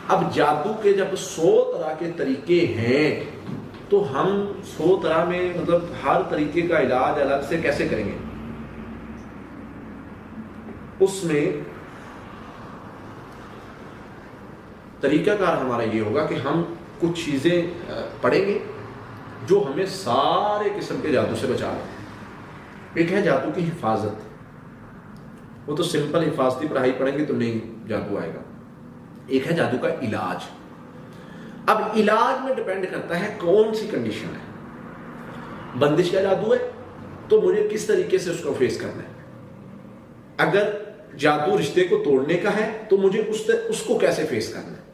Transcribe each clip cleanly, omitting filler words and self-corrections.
اب جادو کے جب 100 طرح کے طریقے ہیں تو ہم 100 طرح میں مطلب ہر طریقے کا علاج الگ سے کیسے کریں گے؟ اس میں طریقہ کار ہمارا یہ ہوگا کہ ہم کچھ چیزیں پڑھیں گے جو ہمیں سارے قسم کے جادو سے بچا لیں۔ ایک ہے جادو کی حفاظت، وہ تو سمپل حفاظتی پڑھائی پڑھیں گے تو نہیں جادو آئے گا۔ ایک ہے جادو کا علاج۔ اب علاج میں ڈیپینڈ کرتا ہے کون سی کنڈیشن ہے۔ بندش کا جادو ہے تو مجھے کس طریقے سے اس کو فیس کرنا ہے۔ اگر جادو رشتے کو توڑنے کا ہے تو مجھے اس کو کیسے فیس کرنا ہے۔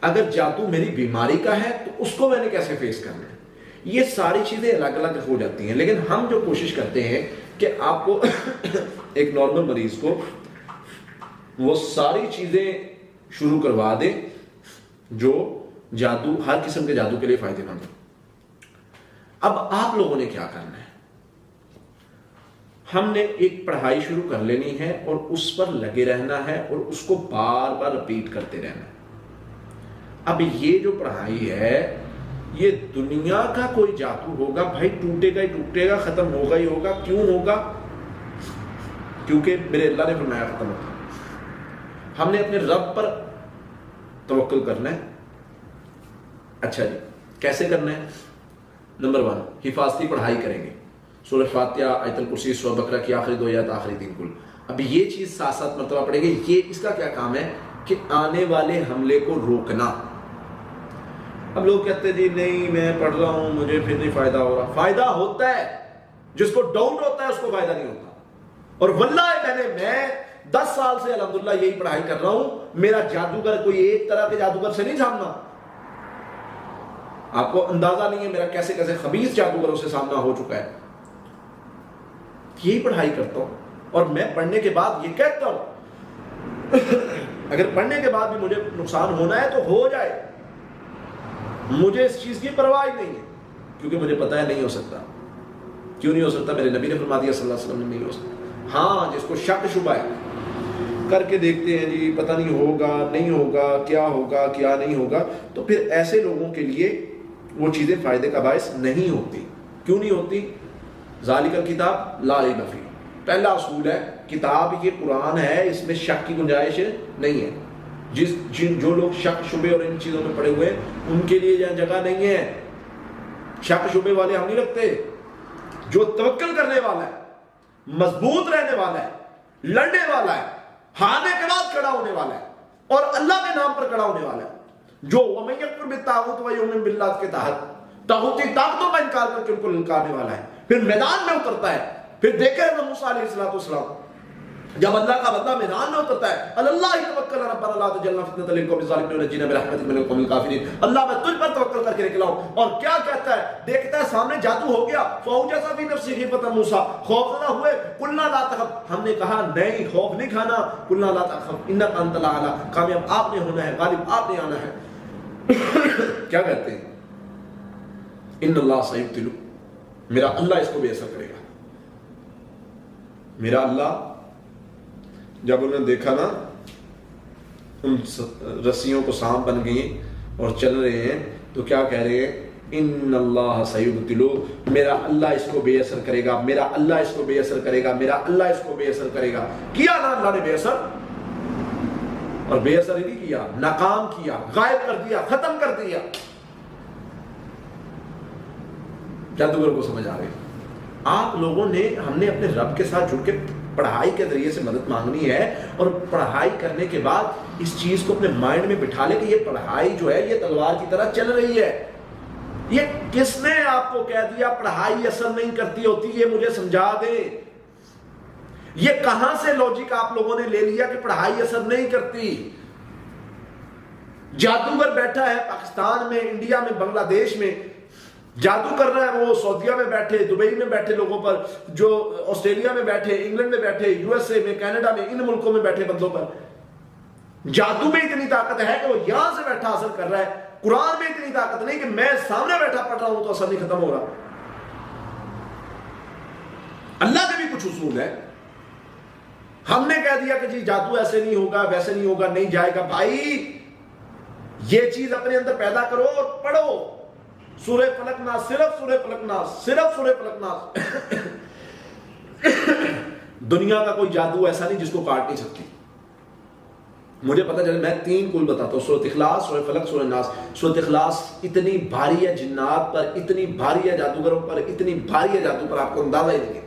اگر جادو میری بیماری کا ہے تو اس کو میں نے کیسے فیس کرنا ہے۔ یہ ساری چیزیں الگ الگ ہو جاتی ہیں، لیکن ہم جو کوشش کرتے ہیں کہ آپ کو ایک نارمل مریض کو وہ ساری چیزیں شروع کروا دیں جو جادو، ہر قسم کے جادو کے لیے فائدے مند ہے۔ اب آپ لوگوں نے کیا کرنا ہے؟ ہم نے ایک پڑھائی شروع کر لینی ہے اور اس پر لگے رہنا ہے اور اس کو بار بار رپیٹ کرتے رہنا ہے۔ اب یہ جو پڑھائی ہے یہ دنیا کا کوئی جادو ہوگا بھائی، ٹوٹے گا ہی ٹوٹے گا، ختم ہوگا ہی ہوگا۔ کیوں ہوگا؟ کیونکہ میرے اللہ نے فرمایا ختم ہوگا۔ ہم نے اپنے رب پر توکل کرنا ہے۔ اچھا جی، کیسے کرنا ہے؟ نمبر 1، حفاظتی پڑھائی کریں گے، سورہ فاتحہ، آیت الکرسی، سورہ بقرہ کی آخری 2 آیات، آخری 3 کل۔ اب یہ چیز 7 مرتبہ پڑھیں گے۔ یہ اس کا کیا کام ہے کہ آنے والے حملے کو روکنا۔ اب لوگ کہتے ہیں جی نہیں میں پڑھ رہا ہوں مجھے پھر نہیں فائدہ ہو رہا۔ فائدہ ہوتا ہے، جس کو ڈاؤٹ ہوتا ہے اس کو فائدہ نہیں ہوتا۔ اور واللہ میں 10 سال سے الحمدللہ یہی پڑھائی کر رہا ہوں، میرا جادوگر کوئی ایک طرح کے جادوگر سے نہیں سامنا۔ آپ کو اندازہ نہیں ہے میرا کیسے کیسے خبیث جادوگروں سے سامنا ہو چکا ہے۔ یہی پڑھائی کرتا ہوں اور میں پڑھنے کے بعد یہ کہتا ہوں اگر پڑھنے کے بعد بھی مجھے نقصان ہونا ہے تو ہو جائے، مجھے اس چیز کی پرواہ نہیں ہے، کیونکہ مجھے پتا ہے نہیں ہو سکتا۔ کیوں نہیں ہو سکتا؟ میرے نبی نے فرما دیا صلی اللہ علیہ وسلم نے نہیں ہو سکتا۔ ہاں جس کو شک شبہ ہے کر کے دیکھتے ہیں جی پتہ نہیں ہوگا نہیں ہوگا، کیا ہوگا کیا نہیں ہوگا، تو پھر ایسے لوگوں کے لیے وہ چیزیں فائدے کا باعث نہیں ہوتی۔ کیوں نہیں ہوتی؟ ذالک الکتاب لا ریب فیہ، پہلا اصول ہے کتاب یہ قرآن ہے، اس میں شک کی گنجائش نہیں ہے۔ جو لوگ شک شبے اور ان چیزوں میں پڑے ہوئے ہیں ان کے لیے یہاں جگہ نہیں ہے۔ شک شبے والے ہم نہیں رکھتے۔ جو توکل کرنے والا ہے، مضبوط رہنے والا ہے، لڑنے والا ہے، ہارنے کے بعد کھڑا ہونے والا ہے اور اللہ کے نام پر کھڑا ہونے والا ہے، جو وَمَن يَكْفُرْ بِالطَّاغُوتِ وَيُؤْمِن بِاللَّهِ کے تحت طاغوتی طاقتوں کا انکار کر کے ان کو للکارنے والا ہے، پھر میدان میں اترتا ہے۔ پھر دیکھیں موسیٰ علیہ السلام جب اللہ کا بندہ میدان میں اترتا ہے، اللہ توکل ربنا لا تجعلنا فتنة للقوم الظالمین ونجنا برحمتک من القوم الکافرین، اللہ میں تجھ پر توکل کر کے نکلا ہوں۔ اور کیا کہتا ہے؟ دیکھتا ہے سامنے جادو ہو گیا، فَأَوْجَسَ فِي نَفْسِهِ خِیفَةً مُوسیٰ، خوفزدہ ہوئے، قُلْنَا لَا تَخَفْ، ہم نے کہا نہیں خوف نہیں کھانا، قُلْنَا لَا تَخَفْ إِنَّكَ أَنْتَ الْأَعْلَىٰ، کامیاب آپ نے ہونا ہے، غالب آپ نے آنا ہے۔ کیا کہتے ہیں؟ إِنَّ اللَّهَ سَيُبْطِلُ، میرا اللہ اس کو بے اثر کرے گا۔ میرا اللہ جب انہوں نے دیکھا نا ان رسیوں کو سانپ بن گئی اور چل رہے ہیں تو کیا کہہ رہے ہیں؟ ان اللہ سیبطلو، میرا اللہ اس کو بے اثر کرے گا، میرا اللہ اس کو بے اثر کرے گا، میرا اللہ اس کو بے اثر کرے گا۔ کیا نا اللہ نے بے اثر، اور بے اثر ہی نہیں کیا، ناکام کیا، غائب کر دیا، ختم کر دیا۔ جادوگر کو سمجھ آ گئی۔ آپ لوگوں نے، ہم نے اپنے رب کے ساتھ جڑ کے پڑھائی کے ذریعے سے مدد مانگنی ہے، اور پڑھائی کرنے کے بعد اس چیز کو اپنے مائنڈ میں بٹھا لے کہ یہ پڑھائی جو ہے یہ تلوار کی طرح چل رہی ہے۔ یہ کس نے آپ کو کہہ دیا پڑھائی اثر نہیں کرتی ہوتی؟ یہ مجھے سمجھا دیں، یہ کہاں سے لوجک آپ لوگوں نے لے لیا کہ پڑھائی اثر نہیں کرتی؟ جادوگر بیٹھا ہے پاکستان میں، انڈیا میں، بنگلہ دیش میں، جادو کر رہا ہے وہ سعودیہ میں بیٹھے، دبئی میں بیٹھے لوگوں پر، جو آسٹریلیا میں بیٹھے، انگلینڈ میں بیٹھے، یو ایس اے میں، کینیڈا میں، ان ملکوں میں بیٹھے بندوں پر جادو میں اتنی طاقت ہے کہ وہ یہاں سے بیٹھا اثر کر رہا ہے۔ قرآن میں اتنی طاقت نہیں کہ میں سامنے بیٹھا پڑھ رہا ہوں تو اثر نہیں ختم ہو رہا۔ اللہ کے بھی کچھ اصول ہے۔ ہم نے کہہ دیا کہ جی جادو ایسے نہیں ہوگا، ویسے نہیں ہوگا، نہیں جائے گا۔ بھائی یہ چیز اپنے اندر پیدا کرو اور پڑھو سورہ فلق ناس، صرف سورہ فلق ناس، صرف سورہ فلق ناس۔ دنیا کا کوئی جادو ایسا نہیں جس کو کاٹ نہیں سکتی۔ مجھے پتا چلے، میں 3 کل بتاتا ہوں، سورۃ اخلاص، سورہ فلق، سورہ ناس۔ سورۃ اخلاص اتنی بھاری ہے جنات پر، اتنی بھاری ہے جادوگروں پر، اتنی بھاری ہے جادو پر، آپ کو اندازہ ہی نہیں ہے۔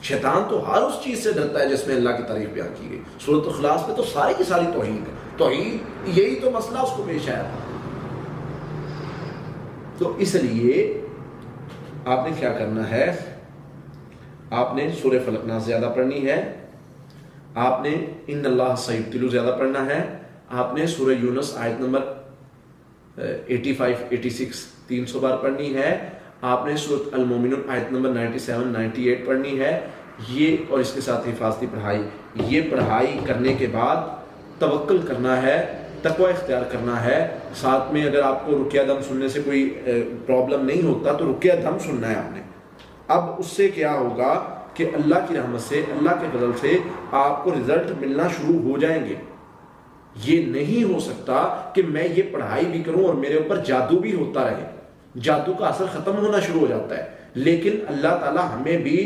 شیطان تو ہر اس چیز سے ڈرتا ہے جس میں اللہ کی تعریف بیان کی گئی۔ سورۃ اخلاص میں تو ساری کی ساری توحید ہے، توحید یہی تو مسئلہ اس کو پیش آیا تھا۔ تو اس لیے آپ نے کیا کرنا ہے، آپ نے سورہ فلق ناس زیادہ پڑھنی ہے، آپ نے ان اللہ سیبتلو زیادہ پڑھنا ہے، آپ نے سورہ یونس آیت نمبر 85 86 300 بار پڑھنی ہے، آپ نے سورۃ المومنون آیت نمبر 97 98 پڑھنی ہے، یہ اور اس کے ساتھ حفاظتی پڑھائی۔ یہ پڑھائی کرنے کے بعد توکل کرنا ہے، تقوی اختیار کرنا ہے، ساتھ میں اگر آپ کو رقیہ دم سننے سے کوئی پرابلم نہیں ہوتا تو رقیہ دم سننا ہے آپ نے۔ اب اس سے کیا ہوگا کہ اللہ کی رحمت سے، اللہ کے فضل سے آپ کو رزلٹ ملنا شروع ہو جائیں گے۔ یہ نہیں ہو سکتا کہ میں یہ پڑھائی بھی کروں اور میرے اوپر جادو بھی ہوتا رہے، جادو کا اثر ختم ہونا شروع ہو جاتا ہے۔ لیکن اللہ تعالیٰ ہمیں بھی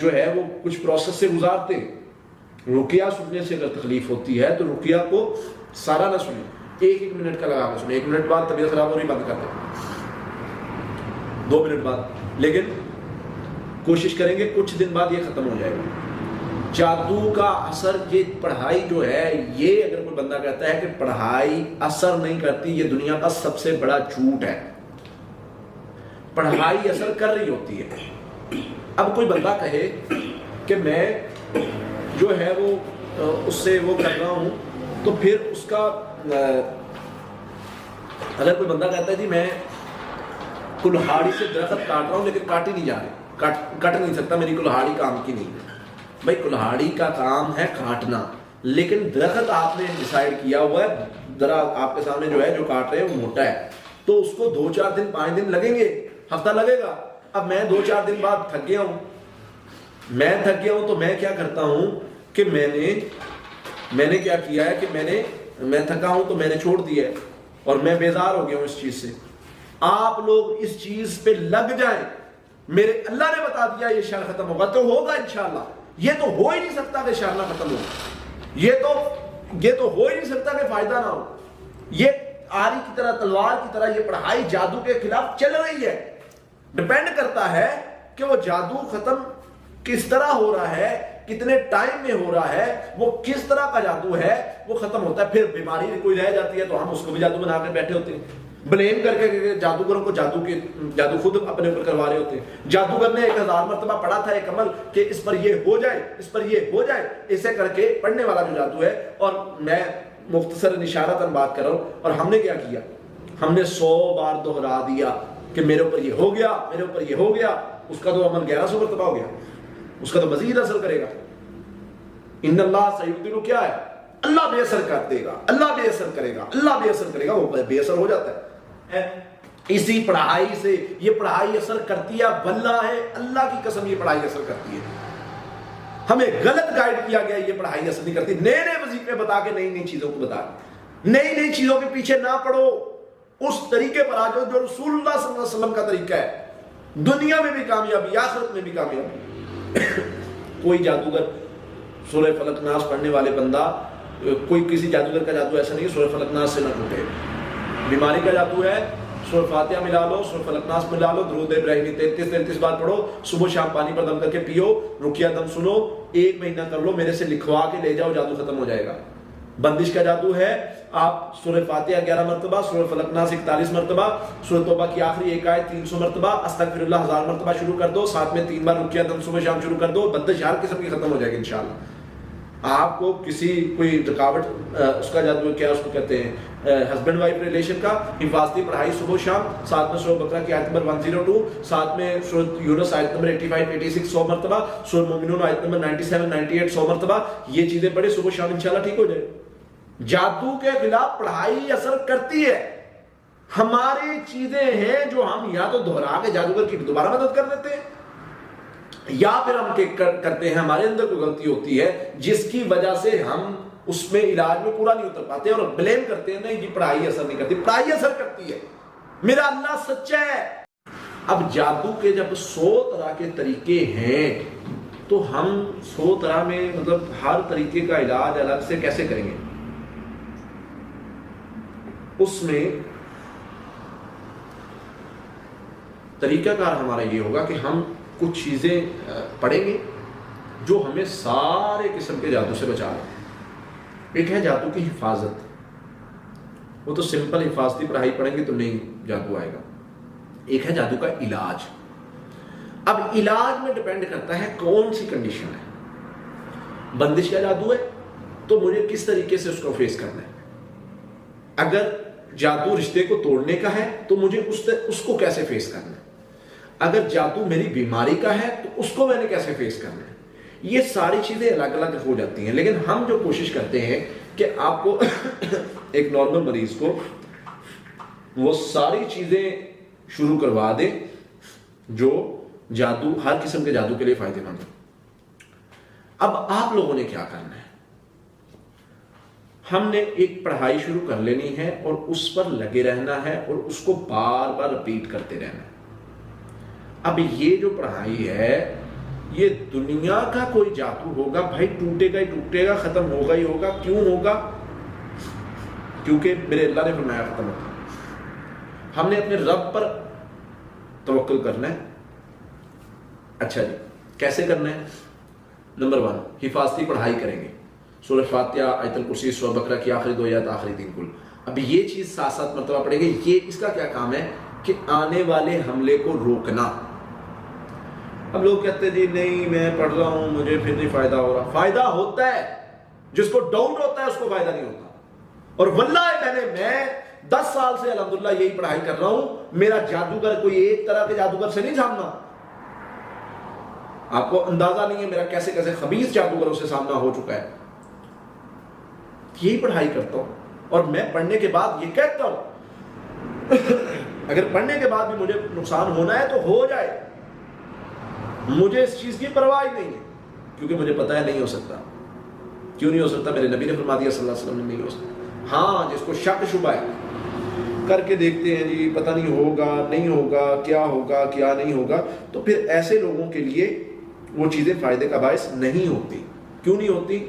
جو ہے وہ کچھ پروسیس سے گزارتے ہیں۔ رقیہ سننے سے اگر تکلیف ہوتی ہے تو رقیہ کو سارا نہ سنیں، 1 منٹ کا لگا کے سنیں، 1 منٹ بعد طبیعت خراب ہو رہی بند کر دیں، 2 منٹ بعد، لیکن کوشش کریں گے کچھ دن بعد یہ ختم ہو جائے گا۔ جادو کا اثر، یہ پڑھائی جو ہے، یہ اگر کوئی بندہ کہتا ہے کہ پڑھائی اثر نہیں کرتی، یہ دنیا کا سب سے بڑا جھوٹ ہے۔ پڑھائی اثر کر رہی ہوتی ہے۔ اب کوئی بندہ کہے کہ میں جو ہے وہ اس سے وہ کر رہا ہوں، تو پھر اس کا اگر کوئی بندہ کہتا ہے جی میں کلہاڑی سے درخت کاٹ رہا ہوں لیکن کاٹ ہی نہیں جا رہے، کٹ نہیں سکتا، میری کلہاڑی کام کی نہیں ہے۔ بھائی کلہاڑی کا کام ہے کاٹنا، لیکن درخت آپ نے ڈیسائیڈ کیا ہوا ہے، ذرا آپ کے سامنے جو ہے جو کاٹ رہے ہیں وہ موٹا ہے، تو اس کو 2 4 دن 5 دن لگیں گے، ہفتہ لگے گا۔ اب میں 2 4 دن بعد تھک گیا ہوں، تو میں کیا کرتا ہوں کہ میں نے کیا کیا ہے کہ میں تھکا ہوں تو میں نے چھوڑ دیا ہے اور میں بیزار ہو گیا ہوں اس چیز سے۔ آپ لوگ اس چیز پہ لگ جائیں، میرے اللہ نے بتا دیا یہ شر ختم ہوگا تو ہوگا انشاءاللہ۔ یہ تو ہو ہی نہیں سکتا کہ شر نہ ختم ہو، یہ تو ہو ہی نہیں سکتا کہ فائدہ نہ ہو۔ یہ آری کی طرح، تلوار کی طرح یہ پڑھائی جادو کے خلاف چل رہی ہے۔ ڈیپینڈ کرتا ہے کہ وہ جادو ختم کس طرح ہو رہا ہے، کتنے ٹائم میں ہو رہا ہے، وہ کس طرح کا جادو ہے، وہ ختم ہوتا ہے۔ پھر بیماری کوئی رہ جاتی ہے تو ہم اس کو بھی جادو بنا کر بیٹھے ہوتے ہیں، بلیم کر کے جادوگروں کو جادو خود اپنے اوپر کروا رہے ہوتے ہیں۔ جادوگر نے 1000 مرتبہ پڑھا تھا ایک عمل کہ اس پر یہ ہو جائے، اس پر یہ ہو جائے، اسے کر کے پڑھنے والا جو جادو ہے۔ اور میں مختصر اشارتاً بات کر رہا ہوں، اور ہم نے کیا کیا، ہم نے 100 بار دہرا دیا کہ میرے اوپر یہ ہو گیا، میرے اوپر یہ ہو گیا، اس کا تو عمل 1100 مرتبہ ہو گیا، اس کا تو مزید اثر کرے گا۔ ان اللہ سیبتلو کیا ہے، اللہ بے اثر کر دے گا، اللہ بے اثر کرے گا، اللہ بے اثر کرے گا، وہ بے اثر ہو جاتا ہے۔ اسی پڑھائی سے یہ پڑھائی اثر کرتی ہے، واللہ ہے اللہ کی قسم یہ پڑھائی اثر کرتی ہے۔ ہمیں غلط گائیڈ کیا گیا، یہ پڑھائی اثر نہیں کرتی۔ نئے نئے وظیفے بتا کے نئی نئی چیزوں کو بتا کے، نئی نئی چیزوں کے پیچھے نہ پڑو، اس طریقے پر آ جاؤ جو رسول اللہ صلی اللہ علیہ وسلم کا طریقہ ہے، دنیا میں بھی کامیابی، آخرت میں بھی کامیابی۔ کوئی جادوگر سورہ فلق ناس پڑھنے والے بندہ، کوئی کسی جادوگر کا جادو ایسا نہیں ہے سورہ فلق ناس سے نہ ٹوٹے۔ بیماری کا جادو ہے، سورہ فاتحہ ملا لو، سورہ فلق ناس ملا لو، درود ابراہیمی 33 بار پڑھو، صبح شام پانی پر دم کر کے پیو، رقیہ دم سنو، 1 مہینہ کر لو، میرے سے لکھوا کے لے جاؤ، جادو ختم ہو جائے گا۔ بندش کا جادو ہے، آپ سورہ فاتحہ 11 مرتبہ، سورہ فلق ناس 41 مرتبہ، سورہ توبہ کی آخری ایک آیت 300 مرتبہ، استغفر اللہ 1000 مرتبہ شروع کر دو، ساتھ میں 3 بار رقیہ دم صبح شام شروع کر دو، بندش ہر قسم کی ختم ہو جائے گی انشاءاللہ۔ آپ کو کوئی رکاوٹ، اس کا جادو کیا اس کو کہتے ہیں، ہسبینڈ وائف ریلیشن کا، حفاظتی پڑھائی صبح شام، ساتھ میں سورہ بقرہ کی آیت نمبر 102، ساتھ میں سورہ یونس آیت نمبر 85 86 100 مرتبہ، سورہ مومنون آیت نمبر 97 98 100 مرتبہ، یہ چیزیں پڑھے صبح شام، انشاءاللہ ٹھیک ہو جائے۔ جادو کے خلاف پڑھائی اثر کرتی ہے۔ ہماری چیزیں ہیں جو ہم یا تو دہرا کے جادوگر کی دوبارہ مدد کر دیتے ہیں، یا پھر ہم کرتے ہیں، ہمارے اندر کوئی غلطی ہوتی ہے جس کی وجہ سے ہم اس میں علاج میں پورا نہیں اتر پاتے اور بلیم کرتے ہیں نہیں جی پڑھائی اثر نہیں کرتی. پڑھائی اثر کرتی ہے. میرا اللہ سچا ہے. اب جادو کے جب 100 طرح کے طریقے ہیں تو ہم 100 طرح میں مطلب ہر طریقے کا علاج الگ سے کیسے کریں گے؟ اس میں طریقہ کار ہمارا یہ ہوگا کہ ہم کچھ چیزیں پڑھیں گے جو ہمیں سارے قسم کے جادو سے بچا لیں. ایک ہے جادو کی حفاظت. وہ تو سمپل حفاظتی پڑھائی پڑھیں گے تو نہیں جادو آئے گا. ایک ہے جادو کا علاج. اب علاج میں ڈیپینڈ کرتا ہے کون سی کنڈیشن ہے. بندش کا جادو ہے تو مجھے کس طریقے سے اس کو فیس کرنا ہے. اگر جادو رشتے کو توڑنے کا ہے تو مجھے اس کو کیسے فیس کرنا ہے. اگر جادو میری بیماری کا ہے تو اس کو میں نے کیسے فیس کرنا ہے. یہ ساری چیزیں الگ الگ ہو جاتی ہیں. لیکن ہم جو کوشش کرتے ہیں کہ آپ کو ایک نارمل مریض کو وہ ساری چیزیں شروع کروا دیں جو جادو ہر قسم کے جادو کے لیے فائدے مند. اب آپ لوگوں نے کیا کرنا ہے؟ ہم نے ایک پڑھائی شروع کر لینی ہے اور اس پر لگے رہنا ہے اور اس کو بار بار رپیٹ کرتے رہنا ہے. اب یہ جو پڑھائی ہے یہ دنیا کا کوئی جادو ہوگا بھائی ٹوٹے گا ہی ٹوٹے گا, ختم ہوگا ہی ہوگا. کیوں ہوگا؟ کیونکہ میرے اللہ نے فرمایا ختم ہوگا. ہم نے اپنے رب پر توکل کرنا ہے. اچھا جی کیسے کرنا ہے؟ نمبر 1 حفاظتی پڑھائی کریں گے. سورہ فاتحہ, آیت الکرسی, سورہ بقرہ کی آخری 2 آیات, آخری 3 کل. اب یہ چیز 7 مرتبہ پڑھیں گے. یہ اس کا کیا کام ہے کہ آنے والے حملے کو روکنا. اب لوگ کہتے ہیں جی نہیں میں پڑھ رہا ہوں مجھے پھر نہیں فائدہ ہو رہا. فائدہ ہوتا ہے. جس کو ڈاؤٹ ہوتا ہے اس کو فائدہ نہیں ہوتا. اور واللہ میں 10 سال سے الحمدللہ یہی پڑھائی کر رہا ہوں. میرا جادوگر کوئی ایک طرح کے جادوگر سے نہیں سامنا. آپ کو اندازہ نہیں ہے میرا کیسے کیسے خبیث جادوگروں سے سامنا ہو چکا ہے. یہی پڑھائی کرتا ہوں اور میں پڑھنے کے بعد یہ کہتا ہوں اگر پڑھنے کے بعد بھی مجھے نقصان ہونا ہے تو ہو جائے. مجھے اس چیز کی پرواہ نہیں ہے کیونکہ مجھے پتا ہے نہیں ہو سکتا. کیوں نہیں ہو سکتا؟ میرے نبی نے فرما دیا صلی اللہ علیہ وسلم نے نہیں ہو سکتا. ہاں جس کو شک شبہ ہے کر کے دیکھتے ہیں جی پتہ نہیں ہوگا نہیں ہوگا کیا ہوگا کیا نہیں ہوگا, تو پھر ایسے لوگوں کے لیے وہ چیزیں فائدے کا باعث نہیں ہوتی. کیوں نہیں ہوتی؟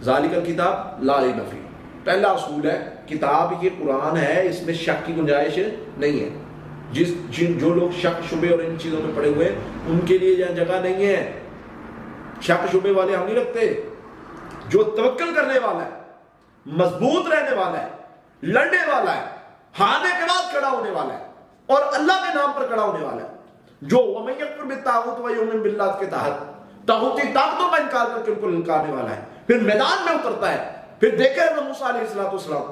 ذالک الکتاب لا ریب فیہ. پہلا اصول ہے کتاب یہ قرآن ہے, اس میں شک کی گنجائش نہیں ہے. جو لوگ شک شبے اور ان چیزوں میں پڑے ہوئے ہیں ان کے لیے یہاں جگہ نہیں ہے. شک شبے والے ہم نہیں رکھتے. جو توکل کرنے والا ہے, مضبوط رہنے والا ہے, لڑنے والا ہے, ہارنے کے بعد کھڑا ہونے والا ہے اور اللہ کے نام پر کھڑا ہونے والا ہے, جو وَمَن يَكْفُرْ بِالطَّاغُوتِ وَيُؤْمِنْ بِاللَّهِ کے تحت طاغوتی طاقتوں کا انکار کر کے ان کو للکارنے والا ہے, پھر میدان میں اترتا ہے. پھر دیکھیں حضرت موسیٰ علیہ السلام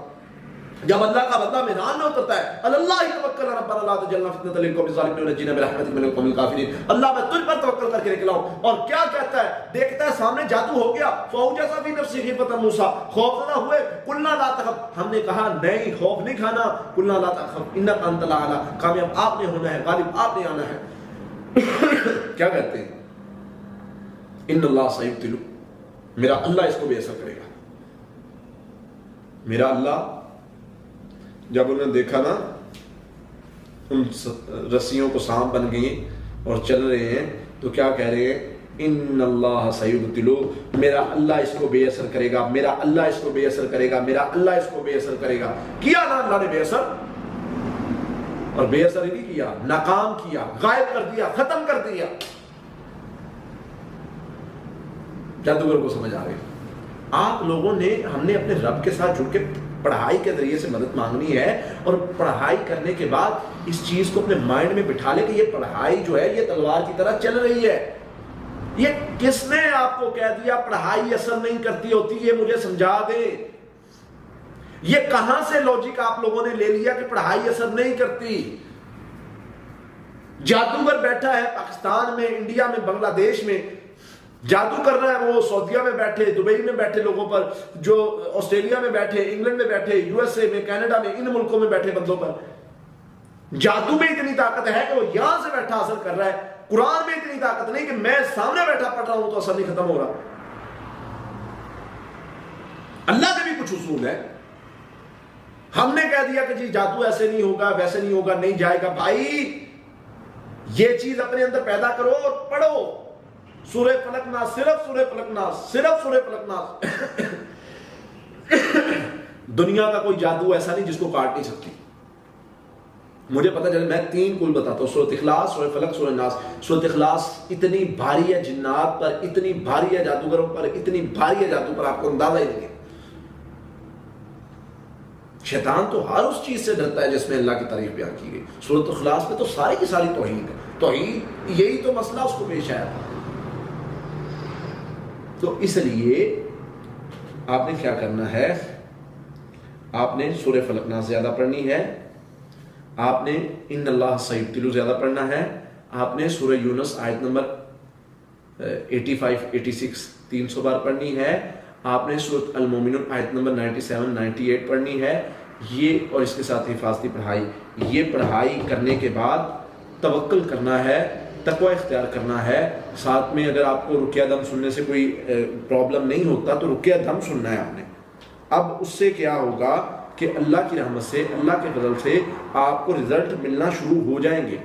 جب اللہ کا بندہ میدان میں اترتا ہے اللہ توکلنا ربنا لا تجعلنا فتنة للقوم الظالمین ونجنا برحمتک من القوم الکافرین. اللہ میں تجھ پر توکل کر کے نکلا ہوں. اور کیا کہتا ہے؟ دیکھتا ہے سامنے جادو ہو گیا. فَأَوْجَسَ فِي نَفْسِهِ خِيفَةً مُوسَىٰ. خوفزدہ ہوئے. قُلْنَا لَا تَخَفْ. ہم نے کہا نہیں خوف نہیں کھانا. قُلْنَا لَا تَخَفْ إِنَّكَ أَنْتَ الْأَعْلَىٰ. کامیاب آپ نے ہونا ہے, غالب آپ نے آنا ہے. کیا کہتے ہیں؟ ان اللہ سیبتلو. میرا اللہ اس کو بے اثر کرے گا. میرا اللہ جب انہوں نے دیکھا نا ان رسیوں کو سانپ بن گئی اور چل رہے ہیں تو کیا کہہ رہے ہیں؟ ان اللہ سیبتلو. میرا اللہ اس کو بے اثر کرے گا, میرا اللہ اس کو بے اثر کرے گا, میرا اللہ اس کو بے اثر کرے گا. کیا نا اللہ نے بے اثر, اور بے اثر ہی نہیں کیا, ناکام کیا, غائب کر دیا, ختم کر دیا. جادوگر کو سمجھ آ گئی. آپ لوگوں نے ہم نے اپنے رب کے ساتھ جڑ کے پڑھائی کے ذریعے سے مدد مانگنی ہے اور پڑھائی کرنے کے بعد اس چیز کو اپنے مائنڈ میں بٹھا لے کہ یہ پڑھائی جو ہے یہ تلوار کی طرح چل رہی ہے. یہ کس نے آپ کو کہہ دیا پڑھائی اثر نہیں کرتی ہوتی؟ یہ مجھے سمجھا دے. یہ کہاں سے لوجک آپ لوگوں نے لے لیا کہ پڑھائی اثر نہیں کرتی؟ جادوگر بیٹھا ہے پاکستان میں, انڈیا میں, بنگلہ دیش میں جادو کر رہا ہے. وہ سعودیہ میں بیٹھے, دبئی میں بیٹھے لوگوں پر, جو آسٹریلیا میں بیٹھے, انگلینڈ میں بیٹھے, یو ایس اے میں, کینیڈا میں, ان ملکوں میں بیٹھے بندوں پر جادو میں اتنی طاقت ہے کہ وہ یہاں سے بیٹھا اثر کر رہا ہے. قرآن میں اتنی طاقت نہیں کہ میں سامنے بیٹھا پڑھ رہا ہوں تو اثر نہیں ختم ہو رہا. اللہ کے بھی کچھ اصول ہیں. ہم نے کہہ دیا کہ جی جادو ایسے نہیں ہوگا, ویسے نہیں ہوگا, نہیں جائے گا. بھائی یہ چیز اپنے اندر پیدا کرو اور پڑھو سورہ فلق ناس, صرف سورہ فلق ناس, صرف سورہ فلق ناس. دنیا کا کوئی جادو ایسا نہیں جس کو کاٹ نہیں سکتی. مجھے پتہ چلے, میں 3 کل بتاتا ہوں, سورۃ اخلاص, سورہ فلق, سورہ ناس. سورۃ اخلاص اتنی بھاری ہے جنات پر, اتنی بھاری ہے جادوگروں پر, اتنی بھاری ہے جادو پر, آپ کو اندازہ ہی نہیں ہے. شیطان تو ہر اس چیز سے ڈرتا ہے جس میں اللہ کی تعریف بیان کی گئی. سورۃ اخلاص میں تو ساری کی ساری توحید ہے. توحید یہی تو مسئلہ اس کو پیش آیا تھا. تو اس لیے آپ نے کیا کرنا ہے, آپ نے سورہ فلق ناس زیادہ پڑھنی ہے, آپ نے ان اللہ سیبتلو زیادہ پڑھنا ہے, آپ نے سورہ یونس آیت نمبر 85 86 300 بار پڑھنی ہے, آپ نے سورۃ المومنون آیت نمبر 97 98 پڑھنی ہے. یہ اور اس کے ساتھ حفاظتی پڑھائی, یہ پڑھائی کرنے کے بعد توکل کرنا ہے, تقوی اختیار کرنا ہے. ساتھ میں اگر آپ کو رقیہ دم سننے سے کوئی پرابلم نہیں ہوتا تو رقیہ دم سننا ہے آپ نے. اب اس سے کیا ہوگا کہ اللہ کی رحمت سے, اللہ کے فضل سے آپ کو رزلٹ ملنا شروع ہو جائیں گے.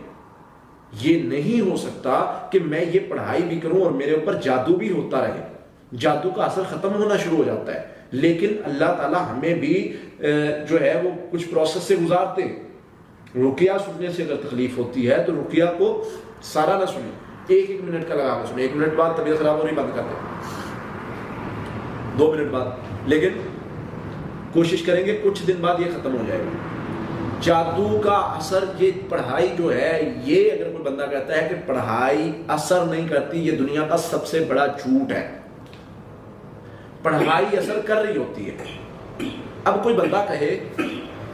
یہ نہیں ہو سکتا کہ میں یہ پڑھائی بھی کروں اور میرے اوپر جادو بھی ہوتا رہے. جادو کا اثر ختم ہونا شروع ہو جاتا ہے. لیکن اللہ تعالیٰ ہمیں بھی جو ہے وہ کچھ پروسیس سے گزارتے ہیں. رقیہ سننے سے اگر تکلیف ہوتی ہے تو رقیہ کو سارا نہ سنیں, 1 منٹ کا لگا کے سنیں. 1 منٹ بعد طبیعت خراب ہو رہی بند کر دیں, 2 منٹ بعد. لیکن کوشش کریں گے کچھ دن بعد یہ ختم ہو جائے گا. جادو کا اثر, یہ پڑھائی جو ہے, یہ اگر کوئی بندہ کہتا ہے کہ پڑھائی اثر نہیں کرتی, یہ دنیا کا سب سے بڑا جھوٹ ہے. پڑھائی اثر کر رہی ہوتی ہے. اب کوئی بندہ کہے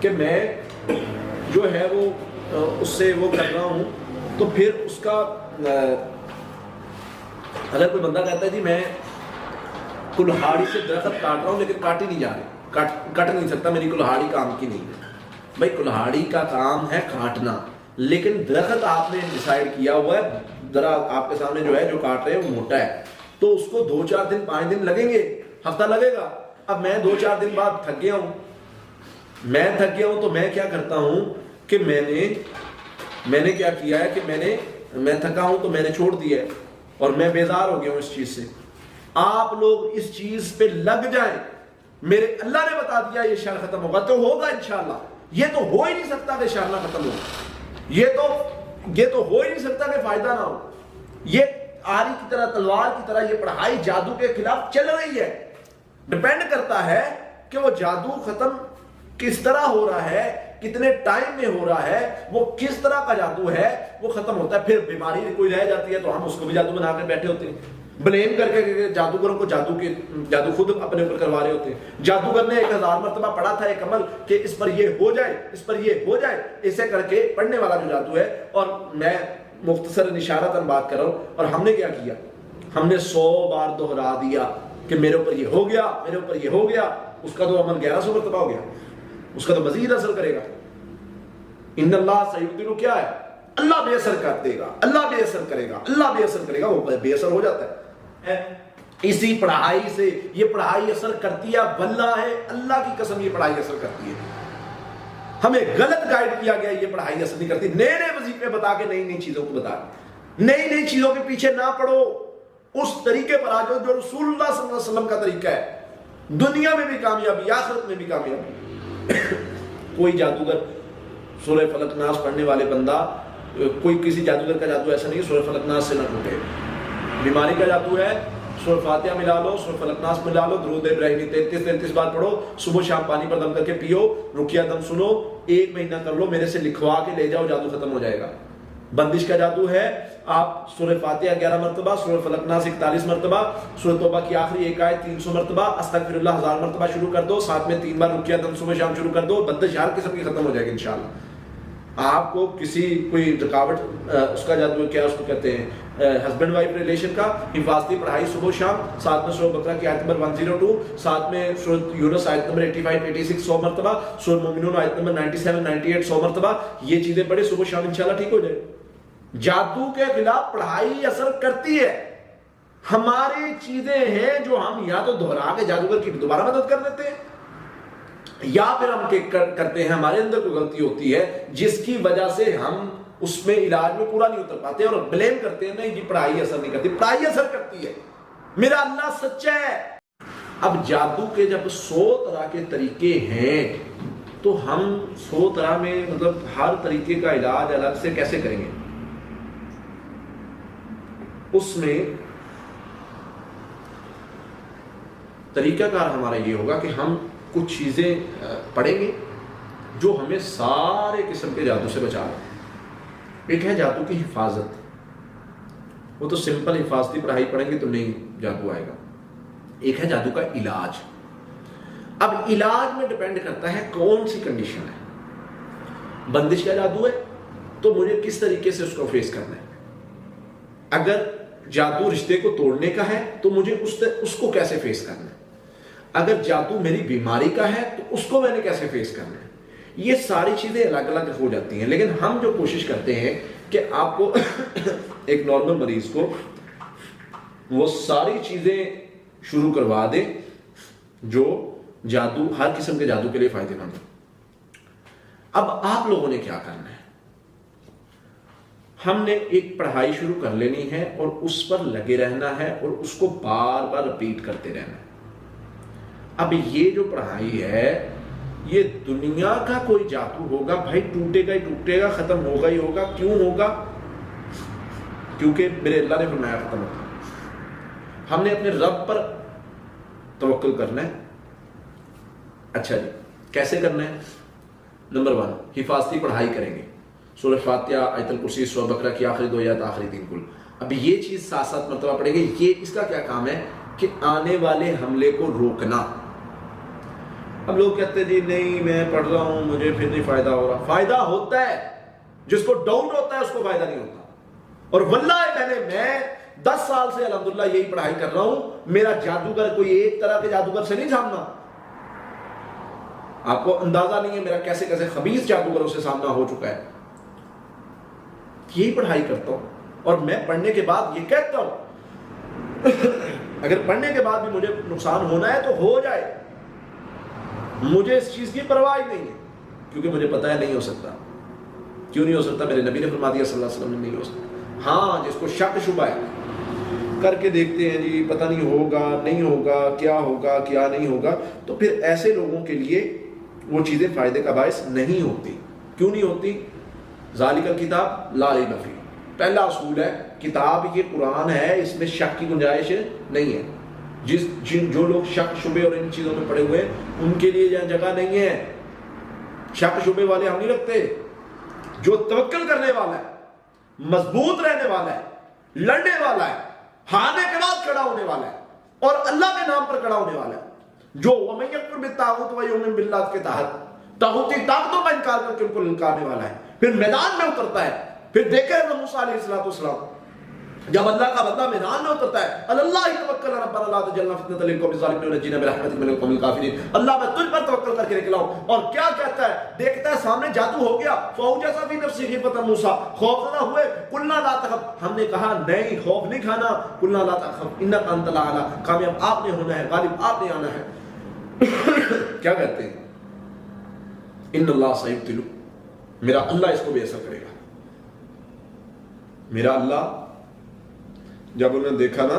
کہ میں جو ہے وہ اس سے وہ کر رہا ہوں, تو پھر اس کا اگر کوئی بندہ کہتا ہے جی میں کلہاڑی سے درخت کاٹ رہا ہوں لیکن کاٹ ہی نہیں جا رہے, کٹ نہیں سکتا, میری کلہاڑی کام کی نہیں ہے. بھائی کلہاڑی کا کام ہے کاٹنا, لیکن درخت آپ نے ڈیسائیڈ کیا ہوا ہے, ذرا آپ کے سامنے جو ہے جو کاٹ رہے ہیں وہ موٹا ہے, تو اس کو 2-4 دن 5 دن لگیں گے, ہفتہ لگے گا. اب میں 2-4 دن بعد تھک گیا ہوں, تو میں کیا کرتا ہوں کہ میں نے کیا کیا ہے کہ میں تھکا ہوں تو میں نے چھوڑ دیا ہے اور میں بیزار ہو گیا ہوں اس چیز سے. آپ لوگ اس چیز پہ لگ جائیں. میرے اللہ نے بتا دیا یہ شہر ختم ہوگا تو ہوگا انشاءاللہ. یہ تو ہو ہی نہیں سکتا کہ شہر نہ ختم ہو, یہ تو ہو ہی نہیں سکتا کہ فائدہ نہ ہو. یہ آری کی طرح, تلوار کی طرح یہ پڑھائی جادو کے خلاف چل رہی ہے. ڈیپینڈ کرتا ہے کہ وہ جادو ختم کس طرح ہو رہا ہے, کتنے ٹائم میں ہو رہا ہے, وہ کس طرح کا جادو ہے, وہ ختم ہوتا ہے. پھر بیماری کوئی رہ جاتی ہے تو ہم اس کو بھی جادو بنا کر بیٹھے ہوتے ہیں, بلیم کر کے جادوگروں کو جادو خود اپنے اوپر کروا رہے ہوتے ہیں. جادوگر نے 1000 مرتبہ پڑھا تھا ایک عمل کہ اس پر یہ ہو جائے, اس پر یہ ہو جائے, ایسے کر کے پڑھنے والا جو جادو ہے. اور میں مختصر اشارتاً بات کر رہا ہوں, اور ہم نے کیا کیا, ہم نے 100 بار دہرا دیا کہ میرے اوپر یہ ہو گیا, میرے اوپر یہ ہو گیا. اس کا تو عمل 1100 مرتبہ ہو گیا, اس کا تو مزید اثر کرے گا. ان اللہ سیبتلو کیا ہے, اللہ بے اثر کر دے گا, اللہ بے اثر کرے گا, اللہ بے اثر کرے گا, وہ بے اثر ہو جاتا ہے. اسی پڑھائی سے, یہ پڑھائی اثر کرتی ہے, بھلا ہے اللہ کی قسم یہ پڑھائی اثر کرتی ہے. ہمیں غلط گائیڈ کیا گیا, یہ پڑھائی اثر نہیں کرتی. نئے نئے وظیفے بتا کے نئی نئی چیزوں کو بتا, نئی نئی چیزوں کے پیچھے نہ پڑو, اس طریقے پر آ جاؤ جو رسول اللہ صلی اللہ علیہ وسلم کا طریقہ ہے. دنیا میں بھی کامیابی, آخرت میں بھی کامیابی. کوئی جادوگر سورہ فلق ناس پڑھنے والے بندہ, کوئی کسی جادوگر کا جادو ایسا نہیں سورہ فلق ناس سے نہ ٹوٹے. بیماری کا جادو ہے, سورہ فاتحہ ملا لو, سورہ فلق ناس ملا لو, درود ابراہیمی 33 بار پڑھو, صبح شام پانی پر دم کر کے پیو, رقیہ دم سنو, 1 مہینہ کر لو, میرے سے لکھوا کے لے جاؤ, جادو ختم ہو جائے گا. بندش کا جادو ہے, آپ سورہ فاتحہ 11 مرتبہ, سورہ فلق ناس 41 مرتبہ, سورہ توبہ کی آخری ایک آیت 300 مرتبہ, استغفر اللہ 1000 مرتبہ شروع کر دو, ساتھ میں 3 بار رقیہ دم صبح شام شروع کر دو. بندش ہر قسم کی ختم ہو جائے گی انشاءاللہ. آپ کو کوئی رکاوٹ, اس کا جادو کیا اس کو کہتے ہیں, ہسبینڈ وائف ریلیشن کا, حفاظتی پڑھائی صبح شام, ساتھ میں سورہ بقرہ کی آیت نمبر 102, ساتھ میں سورہ یونس آیت نمبر 85 86 100 مرتبہ, سورہ مومنون آیت نمبر 97 98 100 مرتبہ. یہ چیزیں پڑھے صبح شام, انشاءاللہ ٹھیک ہو جائے. جادو کے خلاف پڑھائی اثر کرتی ہے. ہماری چیزیں ہیں جو ہم یا تو دہرا کے جادوگر کی دوبارہ مدد کر دیتے ہیں، یا پھر ہم کرتے ہیں ہمارے اندر کوئی غلطی ہوتی ہے جس کی وجہ سے ہم اس میں علاج میں پورا نہیں اتر پاتے اور بلیم کرتے ہیں نہیں جی پڑھائی اثر نہیں کرتی، پڑھائی اثر کرتی ہے، میرا اللہ سچا ہے۔ اب جادو کے جب 100 طرح کے طریقے ہیں تو ہم 100 طرح میں مطلب ہر طریقے کا علاج الگ سے کیسے کریں گے؟ اس میں طریقہ کار ہمارا یہ ہوگا کہ ہم کچھ چیزیں پڑھیں گے جو ہمیں سارے قسم کے جادو سے بچا لیں۔ ایک ہے جادو کی حفاظت، وہ تو سمپل حفاظتی پڑھائی پڑھیں گے تو نہیں جادو آئے گا۔ ایک ہے جادو کا علاج۔ اب علاج میں ڈیپینڈ کرتا ہے کون سی کنڈیشن ہے۔ بندش کا جادو ہے تو مجھے کس طریقے سے اس کو فیس کرنا ہے۔ اگر جادو رشتے کو توڑنے کا ہے تو مجھے اس کو کیسے فیس کرنا ہے۔ اگر جادو میری بیماری کا ہے تو اس کو میں نے کیسے فیس کرنا ہے۔ یہ ساری چیزیں الگ الگ ہو جاتی ہیں، لیکن ہم جو کوشش کرتے ہیں کہ آپ کو ایک نارمل مریض کو وہ ساری چیزیں شروع کروا دیں جو جادو ہر قسم کے جادو کے لیے فائدے مند ہے۔ اب آپ لوگوں نے کیا کرنا ہے؟ ہم نے ایک پڑھائی شروع کر لینی ہے اور اس پر لگے رہنا ہے اور اس کو بار بار ریپیٹ کرتے رہنا ہے۔ اب یہ جو پڑھائی ہے یہ دنیا کا کوئی جادو ہوگا بھائی، ٹوٹے گا ہی ٹوٹے گا، ختم ہوگا ہی ہوگا۔ کیوں ہوگا؟ کیونکہ میرے اللہ نے فرمایا ختم ہوگا۔ ہم نے اپنے رب پر توکل کرنا ہے۔ اچھا جی، کیسے کرنا ہے؟ نمبر 1، حفاظتی پڑھائی کریں گے، سورہ فاتحہ، آیت الکرسی، سورہ بقرہ کی آخری 2 آیات، آخری 3 کل۔ اب یہ چیز 7 مرتبہ پڑھیں گے۔ یہ اس کا کیا کام ہے کہ آنے والے حملے کو روکنا۔ اب لوگ کہتے ہیں جی نہیں میں پڑھ رہا ہوں مجھے پھر نہیں فائدہ ہو رہا۔ فائدہ ہوتا ہے، جس کو ڈاؤٹ ہوتا ہے اس کو فائدہ نہیں ہوتا۔ اور واللہ میں 10 سال سے الحمدللہ یہی پڑھائی کر رہا ہوں، میرا جادوگر کوئی ایک طرح کے جادوگر سے نہیں سامنا۔ آپ کو اندازہ نہیں ہے میرا کیسے کیسے خبیث جادوگروں سے سامنا ہو چکا ہے۔ یہی پڑھائی کرتا ہوں اور میں پڑھنے کے بعد یہ کہتا ہوں اگر پڑھنے کے بعد بھی مجھے نقصان ہونا ہے تو ہو جائے، مجھے اس چیز کی پرواہ ہی نہیں ہے، کیونکہ مجھے پتا ہے نہیں ہو سکتا۔ کیوں نہیں ہو سکتا؟ میرے نبی نے فرما دیا صلی اللہ علیہ وسلم نے نہیں ہو سکتا۔ ہاں جس کو شک شبہ ہے کر کے دیکھتے ہیں جی پتہ نہیں ہوگا نہیں ہوگا، کیا ہوگا کیا نہیں ہوگا، تو پھر ایسے لوگوں کے لیے وہ چیزیں فائدے کا باعث نہیں ہوتی۔ کیوں نہیں ہوتی؟ ذالک الکتاب لا ریب فیہ، پہلا اصول ہے کتاب یہ قرآن ہے، اس میں شک کی گنجائش نہیں ہے۔ جو لوگ شک شبے اور ان چیزوں میں پڑے ہوئے ہیں ان کے لیے یہاں جگہ نہیں ہے۔ شک شبے والے ہم نہیں رکھتے۔ جو توکل کرنے والا ہے، مضبوط رہنے والا ہے، لڑنے والا ہے، ہارنے کے بعد کھڑا ہونے والا ہے اور اللہ کے نام پر کھڑا ہونے والا ہے، جو وَمَن یَکْفُرْ بِالطَّاغُوتِ وَیُؤْمِن بِاللَّهِ کے تحت طاغوتی طاقتوں کا انکار کر کے ان کو للکارنے والا ہے، پھر میدان میں اترتا ہے۔ پھر دیکھیں موسیٰ علیہ السلام جب اللہ کا بندہ میدان میں اترتا ہے، اللہ توکل ربنا لا تجعلنا فتنة للقوم الظالمین ونجنا برحمتک من القوم الکافرین، اللہ میں تجھ پر توکل کر کے نکلا ہوں۔ اور کیا کہتا ہے؟ دیکھتا ہے سامنے جادو ہو گیا، فَأَوْجَسَ فِي نَفْسِهِ خِیفَةً مُوسیٰ، خوفزدہ ہوئے، قُلْنَا لَا تَخَفْ، ہم نے کہا نہیں خوف نہیں کھانا، قُلْنَا لَا تَخَفْ إِنَّكَ أَنْتَ الْأَعْلَىٰ، کامیاب آپ نے ہونا ہے، غالب آپ نے آنا ہے۔ کیا کہتے ہیں؟ ان اللہ سیبتل، میرا اللہ اس کو بے اثر کرے گا۔ میرا اللہ جب انہوں نے دیکھا نا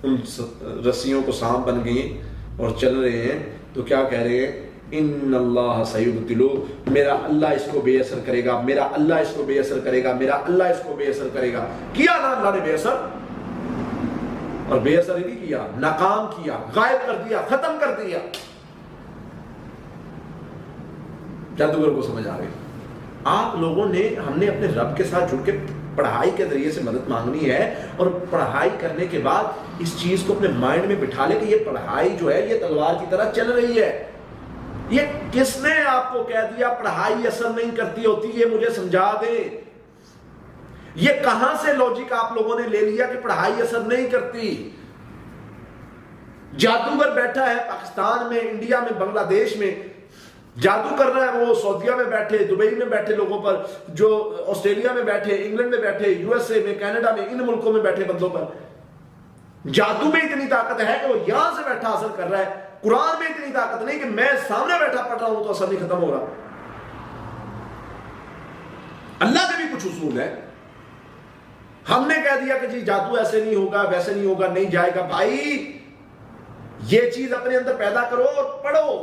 ان رسیوں کو سانپ بن گئی اور چل رہے ہیں تو کیا کہہ رہے ہیں؟ ان اللہ سیبتلو، میرا اللہ اس کو بے اثر کرے گا، میرا اللہ اس کو بے اثر کرے گا، میرا اللہ اس کو بے اثر کرے گا۔ کیا نا اللہ نے بے اثر، اور بے اثر ہی نہیں کیا، ناکام کیا، غائب کر دیا، ختم کر دیا۔ جادوگر کو سمجھ آ گئی۔ آپ لوگوں نے ہم نے اپنے رب کے ساتھ جڑ کے پڑھائی کے ذریعے سے مدد مانگنی ہے، اور پڑھائی کرنے کے بعد اس چیز کو اپنے مائنڈ میں بٹھا لے کہ یہ پڑھائی جو ہے یہ تلوار کی طرح چل رہی ہے۔ یہ کس نے آپ کو کہہ دیا پڑھائی اثر نہیں کرتی ہوتی؟ یہ مجھے سمجھا دے، یہ کہاں سے لوجک آپ لوگوں نے لے لیا کہ پڑھائی اثر نہیں کرتی؟ جادوگر بیٹھا ہے پاکستان میں، انڈیا میں، بنگلہ دیش میں، جادو کر رہا ہے وہ سعودیہ میں بیٹھے، دبئی میں بیٹھے لوگوں پر، جو آسٹریلیا میں بیٹھے، انگلینڈ میں بیٹھے، یو ایس اے میں، کینیڈا میں، ان ملکوں میں بیٹھے بندوں پر۔ جادو میں اتنی طاقت ہے کہ وہ یہاں سے بیٹھا اثر کر رہا ہے، قرآن میں اتنی طاقت نہیں کہ میں سامنے بیٹھا پڑھ رہا ہوں تو اثر نہیں ختم ہو رہا۔ اللہ کے بھی کچھ اصول ہے، ہم نے کہہ دیا کہ جی جادو ایسے نہیں ہوگا، ویسے نہیں ہوگا، نہیں جائے گا۔ بھائی یہ چیز اپنے اندر پیدا کرو اور پڑھو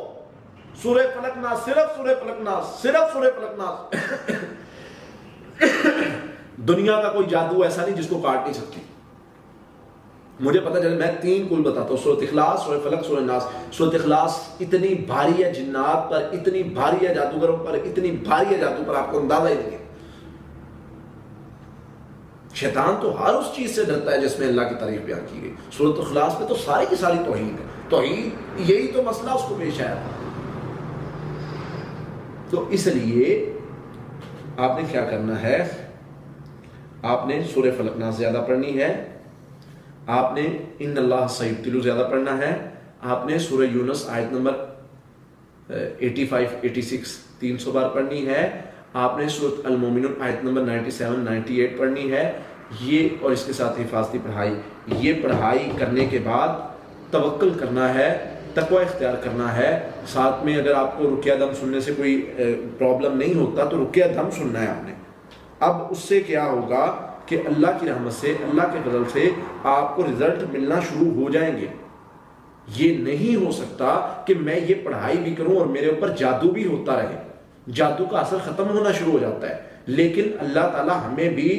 سورہ فلق ناس، صرف سورہ فلق ناس، صرف سورہ فلق ناس۔ دنیا کا کوئی جادو ایسا نہیں جس کو کاٹ نہیں سکتی۔ مجھے پتہ چلے، میں 3 کل بتاتا ہوں، سورۃ اخلاص، سورہ فلق، سورہ ناس۔ سورۃ اخلاص اتنی بھاری ہے جنات پر، اتنی بھاری ہے جادوگروں پر، اتنی بھاری ہے جادو پر، آپ کو اندازہ ہی نہیں ہے۔ شیطان تو ہر اس چیز سے ڈرتا ہے جس میں اللہ کی تعریف بیان کی گئی۔ سورۃ اخلاص میں تو ساری کی ساری توحید ہے، توحید یہی تو مسئلہ اس کو پیش آیا تھا۔ تو اس لیے آپ نے کیا کرنا ہے، آپ نے سورہ فلق ناس زیادہ پڑھنی ہے، آپ نے ان اللہ سیبتلو زیادہ پڑھنا ہے، آپ نے سورہ یونس آیت نمبر 85 86 300 بار پڑھنی ہے، آپ نے سورۃ المومنون آیت نمبر 97 98 پڑھنی ہے۔ یہ اور اس کے ساتھ حفاظتی پڑھائی، یہ پڑھائی کرنے کے بعد توکل کرنا ہے، تقوی اختیار کرنا ہے۔ ساتھ میں اگر آپ کو رقیہ دم سننے سے کوئی پرابلم نہیں ہوتا تو رقیہ دم سننا ہے آپ نے۔ اب اس سے کیا ہوگا کہ اللہ کی رحمت سے، اللہ کے فضل سے آپ کو رزلٹ ملنا شروع ہو جائیں گے۔ یہ نہیں ہو سکتا کہ میں یہ پڑھائی بھی کروں اور میرے اوپر جادو بھی ہوتا رہے، جادو کا اثر ختم ہونا شروع ہو جاتا ہے۔ لیکن اللہ تعالیٰ ہمیں بھی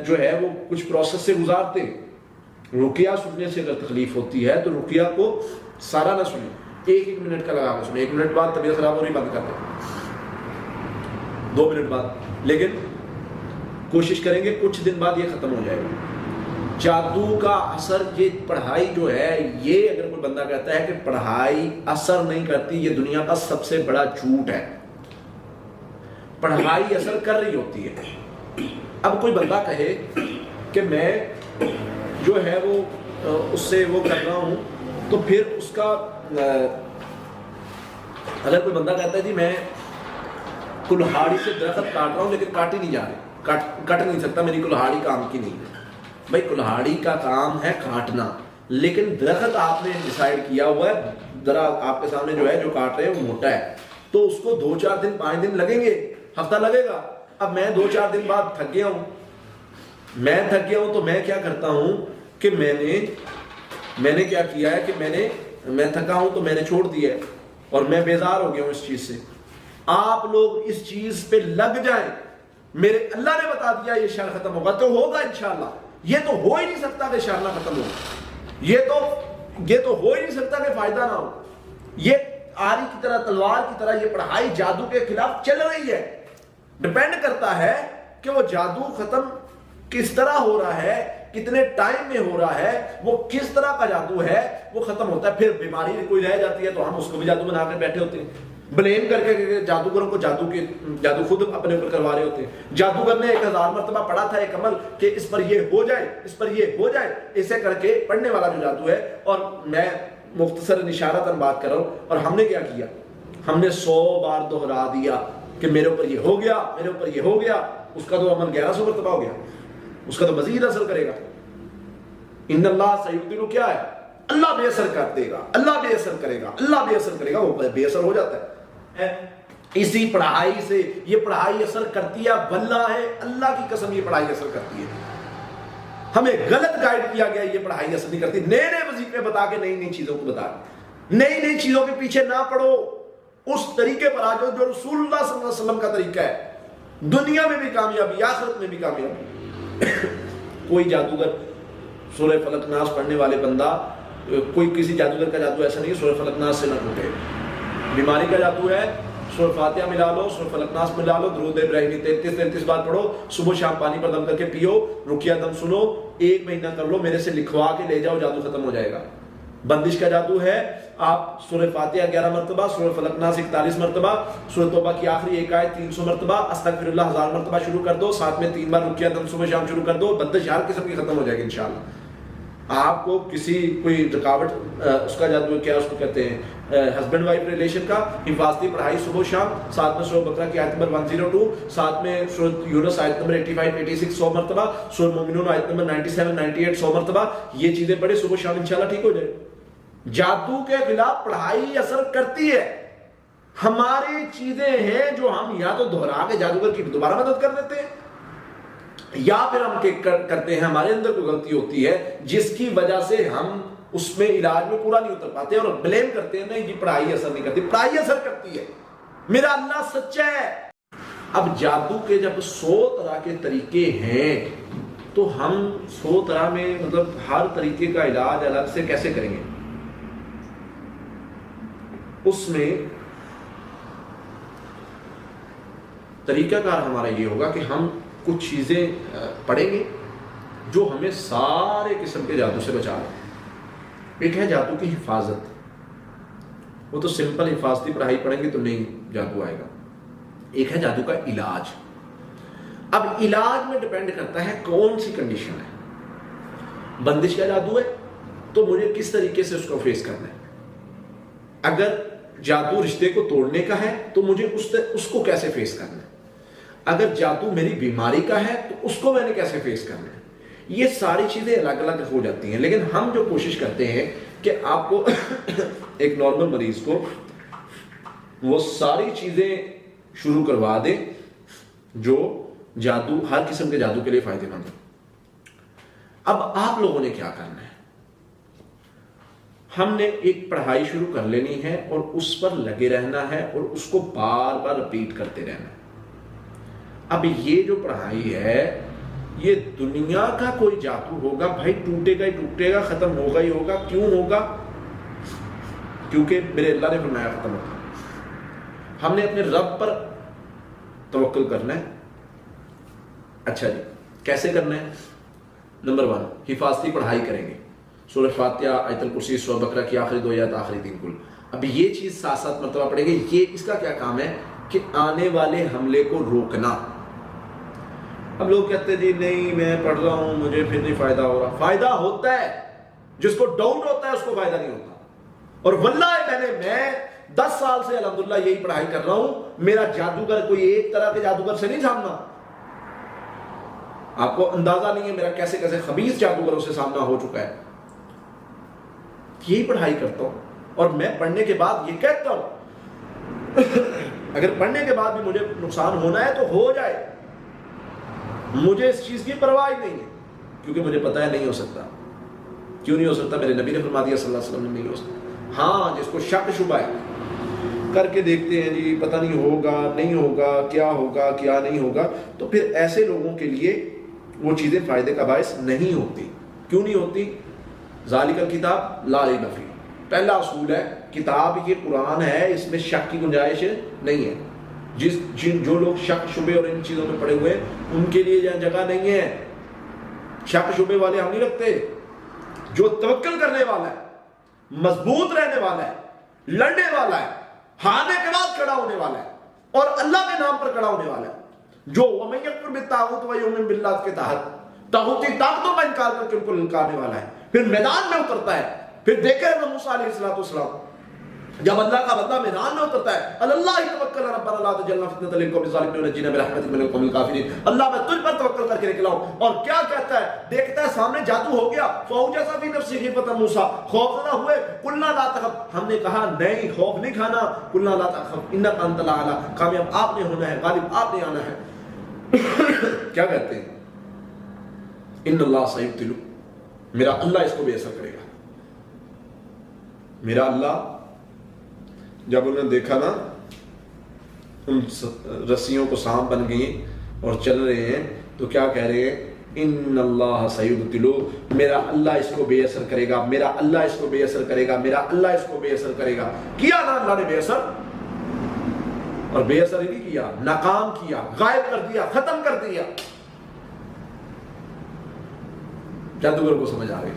جو ہے وہ کچھ پروسیس سے گزارتے ہیں۔ رقیہ سننے سے اگر تکلیف ہوتی ہے تو رقیہ کو سارا نہ سنیں، 1 منٹ کا لگا کے سنیں، 1 منٹ بعد طبیعت خراب ہو رہی بند کر دیں، 2 منٹ بعد، لیکن کوشش کریں گے کچھ دن بعد یہ ختم ہو جائے گا۔ جادو کا اثر، یہ پڑھائی جو ہے، یہ اگر کوئی بندہ کہتا ہے کہ پڑھائی اثر نہیں کرتی، یہ دنیا کا سب سے بڑا جھوٹ ہے۔ پڑھائی اثر کر رہی ہوتی ہے۔ اب کوئی بندہ کہے کہ میں جو ہے وہ اس سے وہ کر رہا ہوں، تو پھر اس کا اگر کوئی بندہ کہتا ہے جی میں کلہاڑی سے درخت کاٹ رہا ہوں لیکن کاٹ ہی نہیں جا رہے، کٹ نہیں سکتا، میری کلہاڑی کام کی نہیں ہے۔ بھائی کلہاڑی کا کام ہے کاٹنا، لیکن درخت آپ نے ڈیسائیڈ کیا ہوا ہے، ذرا آپ کے سامنے جو ہے جو کاٹ رہے ہیں وہ موٹا ہے، تو اس کو 2 4 دن 5 دن لگیں گے، ہفتہ لگے گا۔ اب میں 2 4 دن بعد تھک گیا ہوں، تو میں کیا کرتا ہوں کہ میں نے کیا کیا ہے کہ میں تھکا ہوں تو میں نے چھوڑ دیا ہے اور میں بیزار ہو گیا ہوں اس چیز سے۔ آپ لوگ اس چیز پہ لگ جائیں، میرے اللہ نے بتا دیا یہ شر ختم ہوگا تو ہوگا انشاءاللہ۔ یہ تو ہو ہی نہیں سکتا کہ شر نہ ختم ہو، یہ تو ہو ہی نہیں سکتا کہ فائدہ نہ ہو۔ یہ آری کی طرح، تلوار کی طرح، یہ پڑھائی جادو کے خلاف چل رہی ہے۔ ڈیپینڈ کرتا ہے کہ وہ جادو ختم کس طرح ہو رہا ہے، کتنے ٹائم میں ہو رہا ہے، وہ کس طرح کا جادو ہے، وہ ختم ہوتا ہے۔ پھر بیماری کوئی رہ جاتی ہے تو ہم اس کو بھی جادو بنا کر بیٹھے ہوتے ہیں، بلیم کر کے جادوگروں کو جادو خود اپنے اوپر کروا رہے ہوتے ہیں۔ جادوگر نے 1000 مرتبہ پڑھا تھا ایک عمل کہ اس پر یہ ہو جائے، اس پر یہ ہو جائے، اسے کر کے پڑھنے والا جو جادو ہے۔ اور میں مختصر اشارتاً بات کر رہا ہوں، اور ہم نے کیا کیا، ہم نے 100 بار دہرا دیا کہ میرے اوپر یہ ہو گیا، میرے اوپر یہ ہو گیا۔ اس کا تو عمل 1100 مرتبہ ہو گیا، اس کا تو مزید اثر کرے گا۔ ان اللہ سیبتلو کیا ہے، اللہ بے اثر کر دے گا، اللہ بے اثر کرے گا، اللہ بے اثر کرے گا، وہ بے اثر ہو جاتا ہے۔ اسی پڑھائی سے، یہ پڑھائی اثر کرتی ہے، واللہ ہے اللہ کی قسم یہ پڑھائی اثر کرتی ہے۔ ہمیں غلط گائیڈ کیا گیا، یہ پڑھائی اثر نہیں کرتی۔ نئے نئے وظیفے بتا کے نئی نئی چیزوں کو بتا، نئی نئی چیزوں کے پیچھے نہ پڑو، اس طریقے پر آ جاؤ جو رسول اللہ صلی اللہ علیہ وسلم کا طریقہ ہے، دنیا میں بھی کامیابی، آخرت میں بھی کامیابی۔ کوئی جادوگر سورہ فلق ناس پڑھنے والے بندہ، کوئی کسی جادوگر کا جادو ایسا نہیں ہے سورہ فلق ناس سے نہ ٹوٹے۔ بیماری کا جادو ہے، سورہ فاتحہ ملا لو، سورہ فلق ناس ملا لو، درود ابراہیمی 33 بار پڑھو، صبح شام پانی پر دم کر کے پیو، رقیہ دم سنو، 1 مہینہ کر لو، میرے سے لکھوا کے لے جاؤ، جادو ختم ہو جائے گا۔ بندش کا جادو ہے، آپ سورہ فاتحہ 11 مرتبہ، سورہ فلق ناس 41 مرتبہ، سورہ توبہ کی آخری ایک آیت 300 مرتبہ، استغفر اللہ 1000 مرتبہ شروع کر دو، ساتھ میں 3 بار رقیہ دم صبح شام شروع کر دو، بندش ہر قسم کی ختم ہو جائے گی انشاءاللہ۔ آپ کو کسی کوئی رکاوٹ اس کا جادو کیا اس کو کہتے ہیں ہسبینڈ وائف ریلیشن کا حفاظتی پڑھائی صبح شام، ساتھ میں سورہ بقرہ کی آیت نمبر 102، ساتھ میں سورہ یونس آیت نمبر 85 86 100 مرتبہ، سورہ مومنون آیت نمبر 97 98 100 مرتبہ، یہ چیزیں پڑھے صبح شام انشاءاللہ ٹھیک ہو جائے۔ جادو کے خلاف پڑھائی اثر کرتی ہے۔ ہماری چیزیں ہیں جو ہم یا تو دہرا کے جادوگر کی دوبارہ مدد کر دیتے ہیں، یا پھر ہم کرتے ہیں ہمارے اندر کوئی غلطی ہوتی ہے جس کی وجہ سے ہم اس میں علاج میں پورا نہیں اتر پاتے اور بلیم کرتے ہیں نہیں جی پڑھائی اثر نہیں کرتی۔ پڑھائی اثر کرتی ہے، میرا اللہ سچا ہے۔ اب جادو کے جب 100 طرح کے طریقے ہیں تو ہم 100 طرح میں مطلب ہر طریقے کا علاج الگ سے کیسے کریں گے؟ اس میں طریقہ کار ہمارا یہ ہوگا کہ ہم کچھ چیزیں پڑھیں گے جو ہمیں سارے قسم کے جادو سے بچا لیں۔ ایک ہے جادو کی حفاظت، وہ تو سمپل حفاظتی پڑھائی پڑھیں گے تو نہیں جادو آئے گا۔ ایک ہے جادو کا علاج۔ اب علاج میں ڈیپینڈ کرتا ہے کون سی کنڈیشن ہے۔ بندش کا جادو ہے تو مجھے کس طریقے سے اس کو فیس کرنا ہے۔ اگر جادو رشتے کو توڑنے کا ہے تو مجھے اس کو کیسے فیس کرنا ہے۔ اگر جادو میری بیماری کا ہے تو اس کو میں نے کیسے فیس کرنا ہے۔ یہ ساری چیزیں الگ الگ ہو جاتی ہیں، لیکن ہم جو کوشش کرتے ہیں کہ آپ کو ایک نارمل مریض کو وہ ساری چیزیں شروع کروا دیں جو جادو ہر قسم کے جادو کے لیے فائدہ مند ہے۔ اب آپ لوگوں نے کیا کرنا ہے؟ ہم نے ایک پڑھائی شروع کر لینی ہے اور اس پر لگے رہنا ہے اور اس کو بار بار رپیٹ کرتے رہنا ہے۔ اب یہ جو پڑھائی ہے یہ دنیا کا کوئی جادو ہوگا بھائی، ٹوٹے گا ہی ٹوٹے گا، ختم ہوگا ہی ہوگا۔ کیوں ہوگا؟ کیونکہ میرے اللہ نے فرمایا ختم ہوگا۔ ہم نے اپنے رب پر توکل کرنا ہے۔ اچھا جی کیسے کرنا ہے؟ نمبر 1 حفاظتی پڑھائی کریں گے، سورہ فاتحہ، آیت الکرسی، سورہ بقرہ کی آخری 2 آیات، آخری 3 کل۔ اب یہ چیز 7 مرتبہ پڑھیں گے۔ یہ اس کا کیا کام ہے کہ آنے والے حملے کو روکنا۔ اب لوگ کہتے ہیں جی نہیں میں پڑھ رہا ہوں مجھے پھر نہیں فائدہ ہو رہا۔ فائدہ ہوتا ہے، جس کو ڈاؤٹ ہوتا ہے اس کو فائدہ نہیں ہوتا۔ اور واللہ میں 10 سال سے الحمدللہ یہی پڑھائی کر رہا ہوں، میرا جادوگر کوئی ایک طرح کے جادوگر سے نہیں سامنا۔ آپ کو اندازہ نہیں ہے میرا کیسے کیسے خبیث جادوگروں سے سامنا ہو چکا ہے۔ یہی پڑھائی کرتا ہوں اور میں پڑھنے کے بعد یہ کہتا ہوں اگر پڑھنے کے بعد بھی مجھے نقصان ہونا ہے تو ہو جائے، مجھے اس چیز کی پرواہ نہیں ہے، کیونکہ مجھے پتا ہے نہیں ہو سکتا۔ کیوں نہیں ہو سکتا؟ میرے نبی نے فرما دیا صلی اللہ علیہ وسلم نے نہیں ہو سکتا۔ ہاں جس کو شک شبہ ہے کر کے دیکھتے ہیں جی پتہ نہیں ہوگا نہیں ہوگا، کیا ہوگا کیا نہیں ہوگا، تو پھر ایسے لوگوں کے لیے وہ چیزیں فائدے کا باعث نہیں ہوتی۔ کیوں نہیں ہوتی؟ ذالک الکتاب لا ریب فیہ، پہلا اصول ہے کتاب یہ قرآن ہے، اس میں شک کی گنجائش نہیں ہے۔ جو لوگ شک شبے اور ان چیزوں میں پڑے ہوئے ہیں ان کے لیے یہاں جگہ نہیں ہے۔ شک شبے والے ہم نہیں رکھتے۔ جو توکل کرنے والا ہے، مضبوط رہنے والا ہے، لڑنے والا ہے، ہارنے کے بعد کھڑا ہونے والا ہے اور اللہ کے نام پر کھڑا ہونے والا ہے، جو وَمَن يَكْفُرْ بِالطَّاغُوتِ وَيُؤْمِنْ بِاللَّهِ کے تحت طاغوتی طاقتوں کا انکار کر کے ان کو للکارنے والا ہے، پھر میدان میں اترتا ہے۔ پھر دیکھیں حضرت موسیٰ علیہ السلام جب اللہ کا بندہ میدان میں اترتا ہے، اللہ توکل ربنا لا تجعلنا فتنة للقوم الظالمین ونجنا برحمتک من القوم الکافرین، اللہ میں تجھ پر توکل کر کے نکلا ہوں۔ اور کیا کہتا ہے؟ دیکھتا ہے سامنے جادو ہو گیا، فَأَوْجَسَ فِي نَفْسِهِ خِیفَةً مُوسیٰ، خوفزدہ ہوئے، قُلْنَا لَا تَخَفْ، ہم نے کہا نہیں خوف نہیں کھانا، قُلْنَا لَا تَخَفْ إِنَّكَ أَنْتَ الْأَعْلَىٰ، کامیاب آپ نے ہونا ہے، غالب آپ نے آنا ہے۔ کیا کہتے ہیں؟ ان اللہ سیبتلو، میرا اللہ اس کو بے اثر کرے گا۔ میرا اللہ جب انہوں نے دیکھا نا ان رسیوں کو سانپ بن گئی اور چل رہے ہیں تو کیا کہہ رہے ہیں؟ ان اللہ سیبتلو، میرا اللہ اس کو بے اثر کرے گا، میرا اللہ اس کو بے اثر کرے گا، میرا اللہ اس کو بے اثر کرے گا۔ کیا نا اللہ نے بے اثر، اور بے اثر ہی نہیں کیا، ناکام کیا، غائب کر دیا، ختم کر دیا۔ جادوگر کو سمجھ آ گئی۔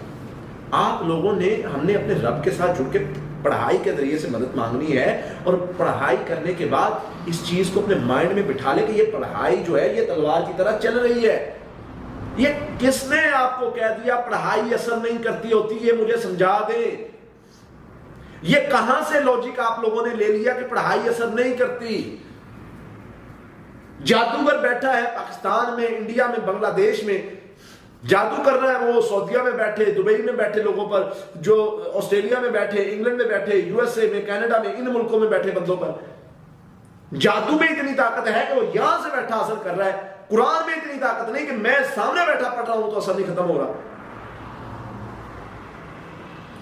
آپ لوگوں نے ہم نے اپنے رب کے ساتھ جڑ کے پڑھائی کے ذریعے سے مدد مانگنی ہے، اور پڑھائی کرنے کے بعد اس چیز کو اپنے مائنڈ میں بٹھا لے کہ یہ پڑھائی جو ہے یہ تلوار کی طرح چل رہی ہے۔ یہ کس نے آپ کو کہہ دیا پڑھائی اثر نہیں کرتی ہوتی؟ یہ مجھے سمجھا دیں، یہ کہاں سے لوجک آپ لوگوں نے لے لیا کہ پڑھائی اثر نہیں کرتی؟ جادوگر بیٹھا ہے پاکستان میں، انڈیا میں، بنگلہ دیش میں، جادو کر رہا ہے وہ سعودیہ میں بیٹھے، دبئی میں بیٹھے لوگوں پر، جو آسٹریلیا میں بیٹھے، انگلینڈ میں بیٹھے، یو ایس اے میں، کینیڈا میں، ان ملکوں میں بیٹھے بندوں پر جادو میں اتنی طاقت ہے کہ وہ یہاں سے بیٹھا اثر کر رہا ہے۔ قرآن میں اتنی طاقت نہیں کہ میں سامنے بیٹھا پڑھ رہا ہوں تو اثر نہیں ختم ہو رہا۔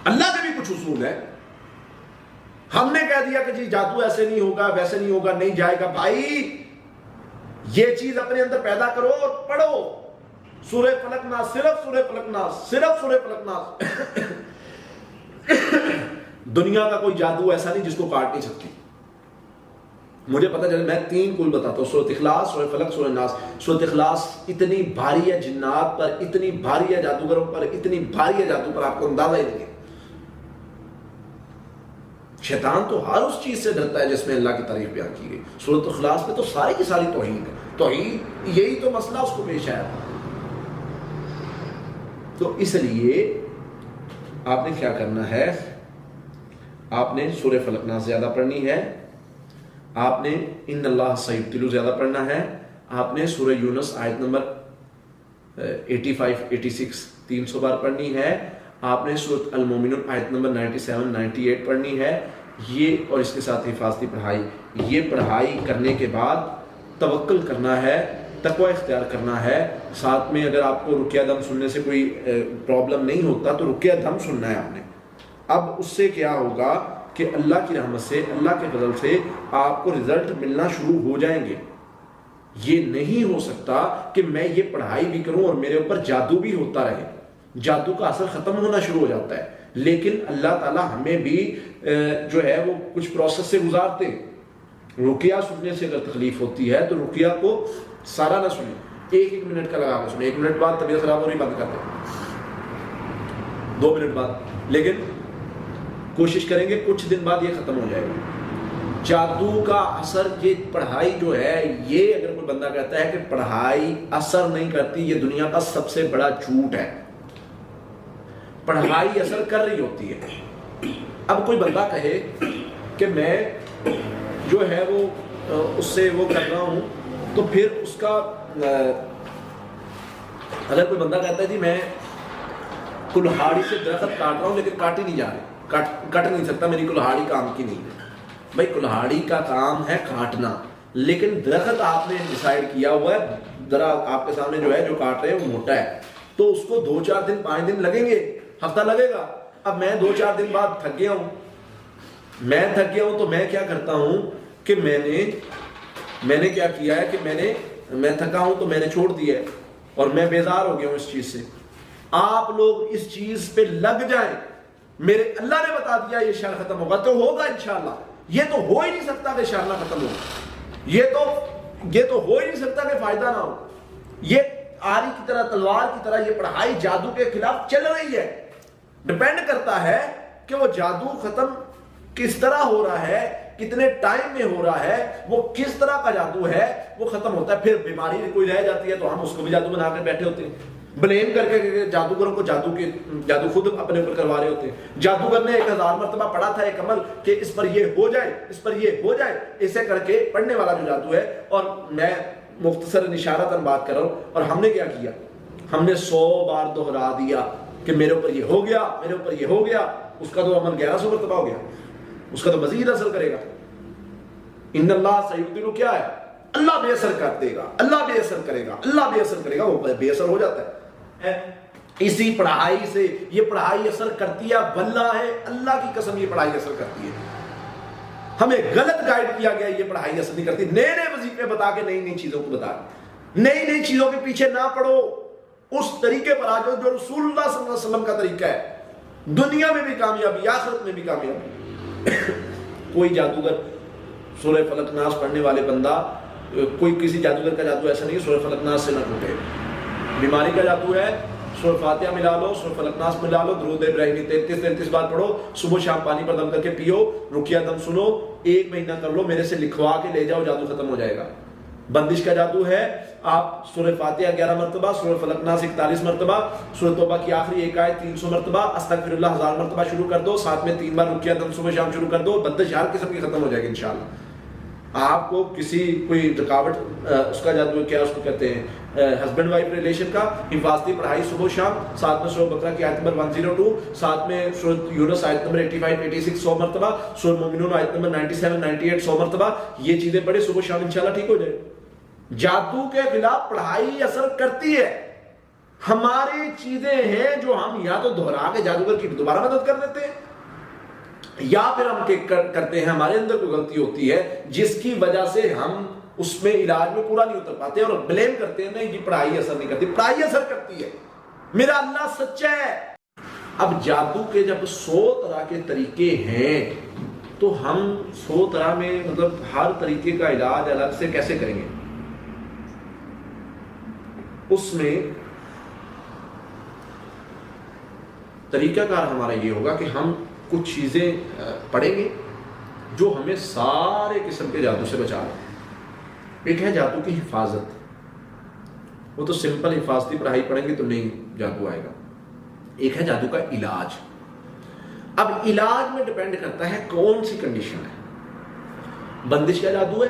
اللہ کے بھی کچھ اصول ہے، ہم نے کہہ دیا کہ جی جادو ایسے نہیں ہوگا، ویسے نہیں ہوگا، نہیں جائے گا۔ بھائی یہ چیز اپنے اندر پیدا کرو اور پڑھو سورہ فلق ناس، صرف سورہ فلق ناس، صرف سورہ فلق ناس۔ دنیا کا کوئی جادو ایسا نہیں جس کو کاٹ نہیں سکتی۔ مجھے پتا چلے، میں 3 کل بتاتا ہوں، سورۃ اخلاص، سورہ فلق، سورہ ناس۔ سورۃ اخلاص اتنی بھاری ہے جنات پر، اتنی بھاری ہے جادوگروں پر، اتنی بھاری ہے جادو پر، آپ کو اندازہ ہی نہیں ہے۔ شیطان تو ہر اس چیز سے ڈرتا ہے جس میں اللہ کی تعریف بیان کی گئی۔ سورۃ اخلاص میں تو ساری کی ساری توحید ہے، توحید یہی تو مسئلہ اس کو پیش آیا۔ تو اس لیے آپ نے کیا کرنا ہے، آپ نے سورہ فلق ناس زیادہ پڑھنی ہے، آپ نے ان اللہ سیبتلو زیادہ پڑھنا ہے، آپ نے سورہ یونس آیت نمبر 85 86 300 بار پڑھنی ہے، آپ نے سورۃ المومنون آیت نمبر 97 98 پڑھنی ہے۔ یہ اور اس کے ساتھ حفاظتی پڑھائی، یہ پڑھائی کرنے کے بعد توکل کرنا ہے، تقوی اختیار کرنا ہے۔ ساتھ میں اگر آپ کو رقیہ دم سننے سے کوئی پرابلم نہیں ہوتا تو رقیہ دم سننا ہے آپ نے۔ اب اس سے کیا ہوگا کہ اللہ کی رحمت سے، اللہ کے فضل سے آپ کو رزلٹ ملنا شروع ہو جائیں گے۔ یہ نہیں ہو سکتا کہ میں یہ پڑھائی بھی کروں اور میرے اوپر جادو بھی ہوتا رہے، جادو کا اثر ختم ہونا شروع ہو جاتا ہے۔ لیکن اللہ تعالیٰ ہمیں بھی جو ہے وہ کچھ پروسیس سے گزارتے ہیں۔ رقیہ سننے سے اگر تکلیف ہوتی ہے تو رقیہ کو سارا نہ سنیں، 1 منٹ کا لگا کے سنیں، 1 منٹ بعد طبیعت خراب ہو رہی بند کر دیں، 2 منٹ بعد، لیکن کوشش کریں گے کچھ دن بعد یہ ختم ہو جائے گا۔ جادو کا اثر، یہ پڑھائی جو ہے، یہ اگر کوئی بندہ کہتا ہے کہ پڑھائی اثر نہیں کرتی، یہ دنیا کا سب سے بڑا جھوٹ ہے۔ پڑھائی اثر کر رہی ہوتی ہے۔ اب کوئی بندہ کہے کہ میں جو ہے وہ اس سے وہ کر رہا ہوں، تو پھر اس کا اگر کوئی بندہ کہتا ہے جی میں کلہاڑی سے درخت کاٹ رہا ہوں لیکن کاٹ ہی نہیں جا رہے، کٹ نہیں سکتا، میری کلہاڑی کام کی نہیں ہے۔ بھائی کلہاڑی کا کام ہے کاٹنا، لیکن درخت آپ نے ڈیسائیڈ کیا ہوا ہے، ذرا آپ کے سامنے جو ہے جو کاٹ رہے ہیں وہ موٹا ہے، تو اس کو 2-4 دن 5 دن لگیں گے، ہفتہ لگے گا۔ اب میں 2-4 دن بعد تھک گیا ہوں، تو میں کیا کرتا ہوں کہ میں نے کیا کیا ہے کہ میں تھکا ہوں تو میں نے چھوڑ دیا ہے اور میں بیزار ہو گیا ہوں اس چیز سے۔ آپ لوگ اس چیز پہ لگ جائیں، میرے اللہ نے بتا دیا یہ شر ختم ہوگا تو ہوگا انشاءاللہ۔ یہ تو ہو ہی نہیں سکتا کہ شر نہ ختم ہو، یہ تو ہو ہی نہیں سکتا کہ فائدہ نہ ہو۔ یہ آری کی طرح، تلوار کی طرح یہ پڑھائی جادو کے خلاف چل رہی ہے۔ ڈیپینڈ کرتا ہے کہ وہ جادو ختم کس طرح ہو رہا ہے، کتنے ٹائم میں ہو رہا ہے، وہ کس طرح کا جادو ہے، وہ ختم ہوتا ہے۔ پھر بیماری کوئی رہ جاتی ہے تو ہم اس کو بھی جادو بنا کر بیٹھے ہوتے ہیں، بلیم کر کے جادوگروں کو جادو خود اپنے اوپر کروا رہے ہوتے ہیں۔ جادوگر نے 1000 مرتبہ پڑھا تھا ایک عمل کہ اس پر یہ ہو جائے، اس پر یہ ہو جائے، اسے کر کے پڑھنے والا جو جادو ہے۔ اور میں مختصر اشارتاً بات کر رہا ہوں، اور ہم نے کیا کیا، ہم نے 100 بار دہرا دیا کہ میرے اوپر یہ ہو گیا، میرے اوپر یہ ہو گیا۔ اس کا تو عمل 1100 مرتبہ ہو گیا، اس کا تو مزید اثر کرے گا۔ ان اللہ سیبتلو کیا ہے، اللہ بے اثر کر دے گا، اللہ بے اثر کرے گا، اللہ بے اثر کرے گا، وہ بے اثر ہو جاتا ہے۔ اسی پڑھائی سے، یہ پڑھائی اثر کرتی ہے، واللہ ہے اللہ کی قسم یہ پڑھائی اثر کرتی ہے۔ ہمیں غلط گائیڈ کیا گیا، یہ پڑھائی اثر نہیں کرتی۔ نئے نئے وظیفے بتا کے نئی نئی چیزوں کو بتا، نئی نئی چیزوں کے پیچھے نہ پڑو، اس طریقے پر آ جاؤ جو رسول اللہ صلی اللہ علیہ وسلم کا طریقہ ہے، دنیا میں بھی کامیابی، آخرت میں بھی کامیابی۔ کوئی جادوگر سورہ فلق ناس پڑھنے والے بندہ، کوئی کسی جادوگر کا جادو ایسا نہیں ہے سورہ فلق ناس سے نہ ٹوٹے۔ بیماری کا جادو ہے، سورہ فاتحہ ملا لو، سورہ فلق ناس ملا لو، درود ابراہیمی 33 بار پڑھو، صبح شام پانی پر دم کر کے پیو، رقیہ دم سنو، 1 مہینہ کر لو، میرے سے لکھوا کے لے جاؤ، جادو ختم ہو جائے گا۔ بندش کا جادو ہے آپ سورہ فاتحہ 11 مرتبہ، سورہ فلق ناس 41 مرتبہ، سورہ توبہ کی آخری ایک آیت 300 مرتبہ، استغفر اللہ 1000 مرتبہ شروع کر دو، ساتھ میں 3 بار رقیہ دم صبح شام شروع کر دو، بندش ہر قسم کی ختم ہو جائے گی انشاءاللہ۔ آپ کو کوئی رکاوٹ اس کا جادو کیا اس کو کہتے ہیں ہسبینڈ وائف ریلیشن کا، حفاظتی پڑھائی صبح شام، ساتھ میں سورہ بقرہ کی آیت نمبر 102، ساتھ میں سورہ یونس آیت نمبر 85 86 100 مرتبہ، سورہ مومنون آیت نمبر 97 98 100 مرتبہ، یہ چیزیں پڑھے صبح شام انشاءاللہ ٹھیک ہو جائے۔ جادو کے خلاف پڑھائی اثر کرتی ہے۔ ہماری چیزیں ہیں جو ہم یا تو دہرا کے جادوگر کی دوبارہ مدد کر دیتے ہیں، یا پھر ہم کرتے ہیں ہمارے اندر کوئی غلطی ہوتی ہے جس کی وجہ سے ہم اس میں علاج میں پورا نہیں اتر پاتے اور بلیم کرتے ہیں نہیں جی پڑھائی اثر نہیں کرتی۔ پڑھائی اثر کرتی ہے، میرا اللہ سچا ہے۔ اب جادو کے جب 100 طرح کے طریقے ہیں تو ہم 100 طرح میں مطلب ہر طریقے کا علاج الگ سے کیسے کریں گے؟ اس میں طریقہ کار ہمارا یہ ہوگا کہ ہم کچھ چیزیں پڑھیں گے جو ہمیں سارے قسم کے جادو سے بچا لیں۔ ایک ہے جادو کی حفاظت، وہ تو سمپل حفاظتی پڑھائی پڑھیں گے تو نہیں جادو آئے گا۔ ایک ہے جادو کا علاج۔ اب علاج میں ڈیپینڈ کرتا ہے کون سی کنڈیشن ہے۔ بندش کا جادو ہے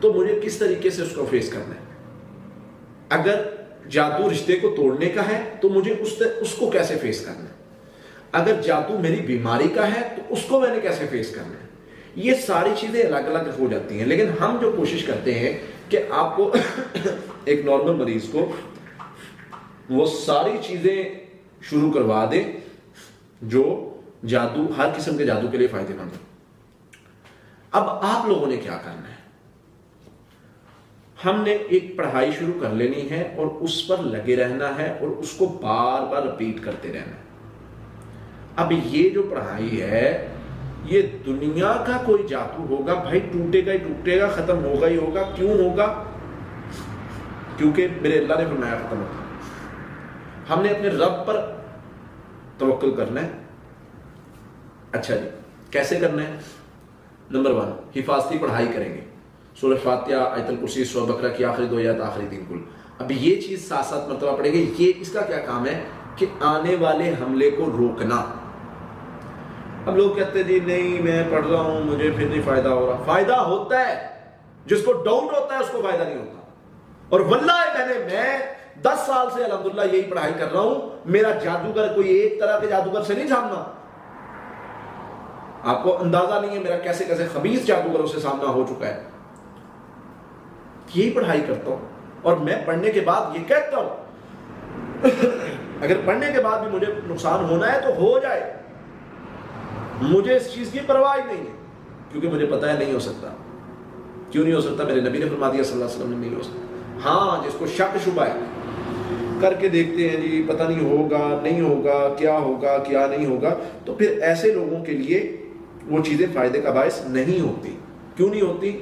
تو مجھے کس طریقے سے اس کو فیس کرنا ہے۔ اگر جادو رشتے کو توڑنے کا ہے تو مجھے اس کو کیسے فیس کرنا ہے۔ اگر جادو میری بیماری کا ہے تو اس کو میں نے کیسے فیس کرنا ہے۔ یہ ساری چیزیں الگ الگ ہو جاتی ہیں، لیکن ہم جو کوشش کرتے ہیں کہ آپ کو ایک نارمل مریض کو وہ ساری چیزیں شروع کروا دیں جو جادو ہر قسم کے جادو کے لیے فائدے مند ہے۔ اب آپ لوگوں نے کیا کرنا ہے؟ ہم نے ایک پڑھائی شروع کر لینی ہے اور اس پر لگے رہنا ہے اور اس کو بار بار ریپیٹ کرتے رہنا ہے۔ اب یہ جو پڑھائی ہے یہ دنیا کا کوئی جادو ہوگا بھائی، ٹوٹے گا ہی ٹوٹے گا، ختم ہوگا ہی ہوگا۔ کیوں ہوگا؟ کیونکہ میرے اللہ نے فرمایا ختم ہوگا۔ ہم نے اپنے رب پر توکل کرنا ہے۔ اچھا جی کیسے کرنا ہے؟ نمبر 1 حفاظتی پڑھائی کریں گے، سورہ فاتحہ، آیت الکرسی، سورہ بقرہ کی آخری 2 آیات، آخری 3 کل۔ اب یہ چیز 7 مرتبہ پڑھیں گے۔ یہ اس کا کیا کام ہے کہ آنے والے حملے کو روکنا۔ اب لوگ کہتے ہیں جی نہیں میں پڑھ رہا ہوں مجھے پھر نہیں فائدہ ہو رہا۔ فائدہ ہوتا ہے، جس کو ڈاؤٹ ہوتا ہے اس کو فائدہ نہیں ہوتا۔ اور واللہ میں 10 سال سے الحمدللہ یہی پڑھائی کر رہا ہوں، میرا جادوگر کوئی ایک طرح کے جادوگر سے نہیں سامنا۔ آپ کو اندازہ نہیں ہے میرا کیسے کیسے خبیث جادوگروں سے سامنا ہو چکا ہے۔ یہی پڑھائی کرتا ہوں اور میں پڑھنے کے بعد یہ کہتا ہوں اگر پڑھنے کے بعد بھی مجھے نقصان ہونا ہے تو ہو جائے، مجھے اس چیز کی پرواہ نہیں ہے، کیونکہ مجھے پتا ہے نہیں ہو سکتا۔ کیوں نہیں ہو سکتا؟ میرے نبی نے فرما دیا صلی اللہ علیہ وسلم نے نہیں ہو سکتا۔ ہاں جس کو شک شبہ ہے کر کے دیکھتے ہیں جی پتہ نہیں ہوگا نہیں ہوگا، کیا ہوگا کیا نہیں ہوگا، تو پھر ایسے لوگوں کے لیے وہ چیزیں فائدے کا باعث نہیں ہوتی۔ کیوں نہیں ہوتی؟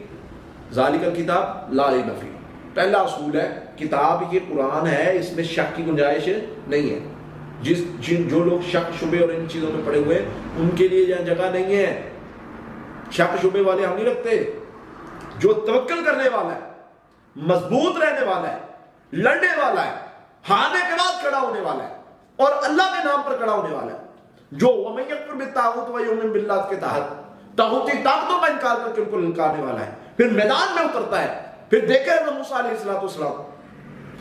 ذالک الکتاب لا ریب فیہ، پہلا اصول ہے کتاب یہ قرآن ہے، اس میں شک کی گنجائش نہیں ہے۔ جو لوگ شک شبے اور ان چیزوں میں پڑے ہوئے ہیں ان کے لیے یہاں جگہ نہیں ہے۔ شک شبے والے ہم نہیں رکھتے۔ جو توکل کرنے والا ہے، مضبوط رہنے والا ہے، لڑنے والا ہے، ہارنے کے بعد کھڑا ہونے والا ہے اور اللہ کے نام پر کھڑا ہونے والا ہے، جو وَمَن يَكْفُرْ بِالطَّاغُوتِ وَيُؤْمِن بِاللَّهِ کے تحت طاغوتی طاقتوں کا انکار کر کے ان کو للکارنے والا ہے، پھر میدان میں اترتا ہے۔ پھر دیکھیں موسیٰ علیہ السلام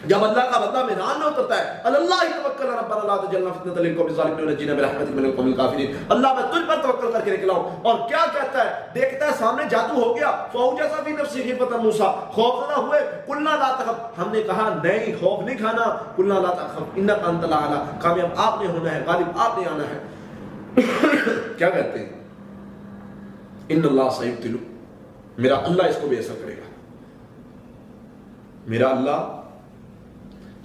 جب اللہ کا بندہ میدان میں اترتا ہے، اللہ توکل ربنا لا تجعلنا فتنة للقوم الظالمین ونجنا برحمتک من القوم الکافرین، اللہ میں تجھ پر توکل کر کے نکلا ہوں۔ اور کیا کہتا ہے؟ دیکھتا ہے سامنے جادو ہو گیا، فَأَوْجَسَ فِي نَفْسِهِ خِیفَةً مُوسیٰ، خوفزدہ ہوئے، قُلْنَا لَا تَخَفْ، ہم نے کہا نہیں خوف نہیں کھانا، قُلْنَا لَا تَخَفْ إِنَّكَ أَنْتَ الْأَعْلَىٰ، کامیاب آپ نے ہونا ہے، غالب آپ نے آنا ہے۔ کیا کہتے ہیں؟ ان اللہ سیبتلو، میرا اللہ اس کو بے اثر کرے گا۔ میرا اللہ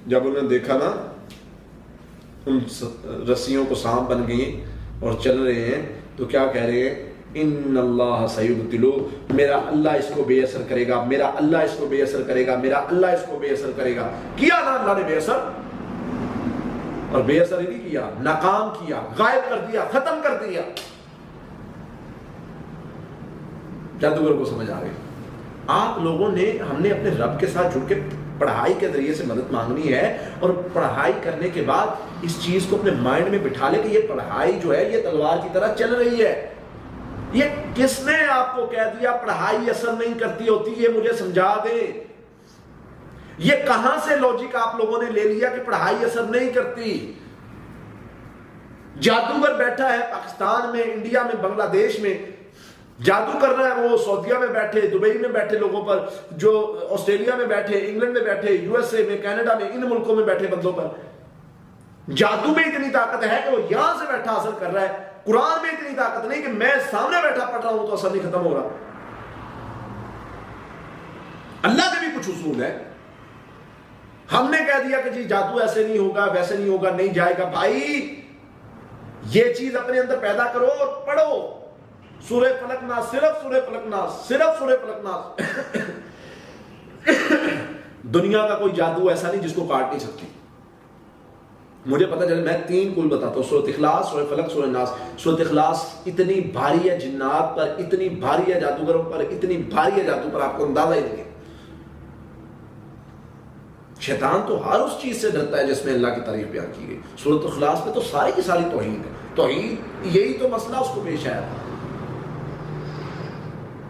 جب انہوں نے دیکھا نا ان رسیوں کو سانپ بن گئی اور چل رہے ہیں تو کیا کہہ رہے ہیں؟ ان اللہ سیبتلو، میرا اللہ اس کو بے اثر کرے گا، میرا اللہ اس کو بے اثر کرے گا، میرا اللہ اس کو بے اثر کرے گا۔ کیا نا اللہ نے بے اثر، اور بے اثر ہی نہیں کیا، ناکام کیا، غائب کر دیا، ختم کر دیا۔ جادوگر کو سمجھ آ گئی آپ لوگوں نے, ہم نے اپنے رب کے ساتھ جڑ کے پڑھائی کے ذریعے سے مدد مانگنی ہے, اور پڑھائی کرنے کے بعد اس چیز کو اپنے مائنڈ میں بٹھا لے کہ یہ پڑھائی جو ہے یہ تلوار کی طرح چل رہی ہے. یہ کس نے آپ کو کہہ دیا پڑھائی اثر نہیں کرتی ہوتی؟ یہ مجھے سمجھا دیں. یہ کہاں سے لوجک آپ لوگوں نے لے لیا کہ پڑھائی اثر نہیں کرتی؟ جادوگر بیٹھا ہے پاکستان میں, انڈیا میں, بنگلہ دیش میں, جادو کر رہا ہے وہ سعودیہ میں بیٹھے, دبئی میں بیٹھے لوگوں پر, جو آسٹریلیا میں بیٹھے, انگلینڈ میں بیٹھے, یو ایس اے میں, کینیڈا میں, ان ملکوں میں بیٹھے بندوں پر جادو میں اتنی طاقت ہے کہ وہ یہاں سے بیٹھا اثر کر رہا ہے. قرآن میں اتنی طاقت نہیں کہ میں سامنے بیٹھا پڑھ رہا ہوں تو اثر نہیں ختم ہو رہا. اللہ کے بھی کچھ اصول ہے. ہم نے کہہ دیا کہ جی جادو ایسے نہیں ہوگا, ویسے نہیں ہوگا, نہیں جائے گا. بھائی یہ چیز اپنے اندر پیدا کرو اور پڑھو سورہ فلق ناس, صرف سورہ فلق ناس, صرف سورہ فلق ناس. دنیا کا کوئی جادو ایسا نہیں جس کو کاٹ نہیں سکتی. مجھے پتہ چلے, میں 3 کل بتاتا ہوں, سورۃ اخلاص, سورہ فلق, سورہ ناس. سورۃ اخلاص اتنی بھاری ہے جنات پر, اتنی بھاری ہے جادوگروں پر, اتنی بھاری ہے جادو پر, آپ کو اندازہ ہی نہیں ہے. شیطان تو ہر اس چیز سے ڈرتا ہے جس میں اللہ کی تعریف بیان کی گئی. سورۃ اخلاص میں تو ساری کی ساری توحید ہے. توحید یہی تو مسئلہ اس کو پیش آیا تھا.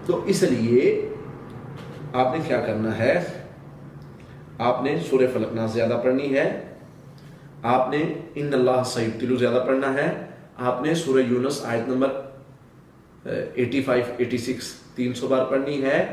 تو اس لیے آپ نے کیا کرنا ہے, آپ نے سورہ فلق ناس زیادہ پڑھنی ہے, آپ نے ان اللہ سیبتلو زیادہ پڑھنا ہے, آپ نے سورہ یونس آیت نمبر 85 86 300 بار پڑھنی ہے,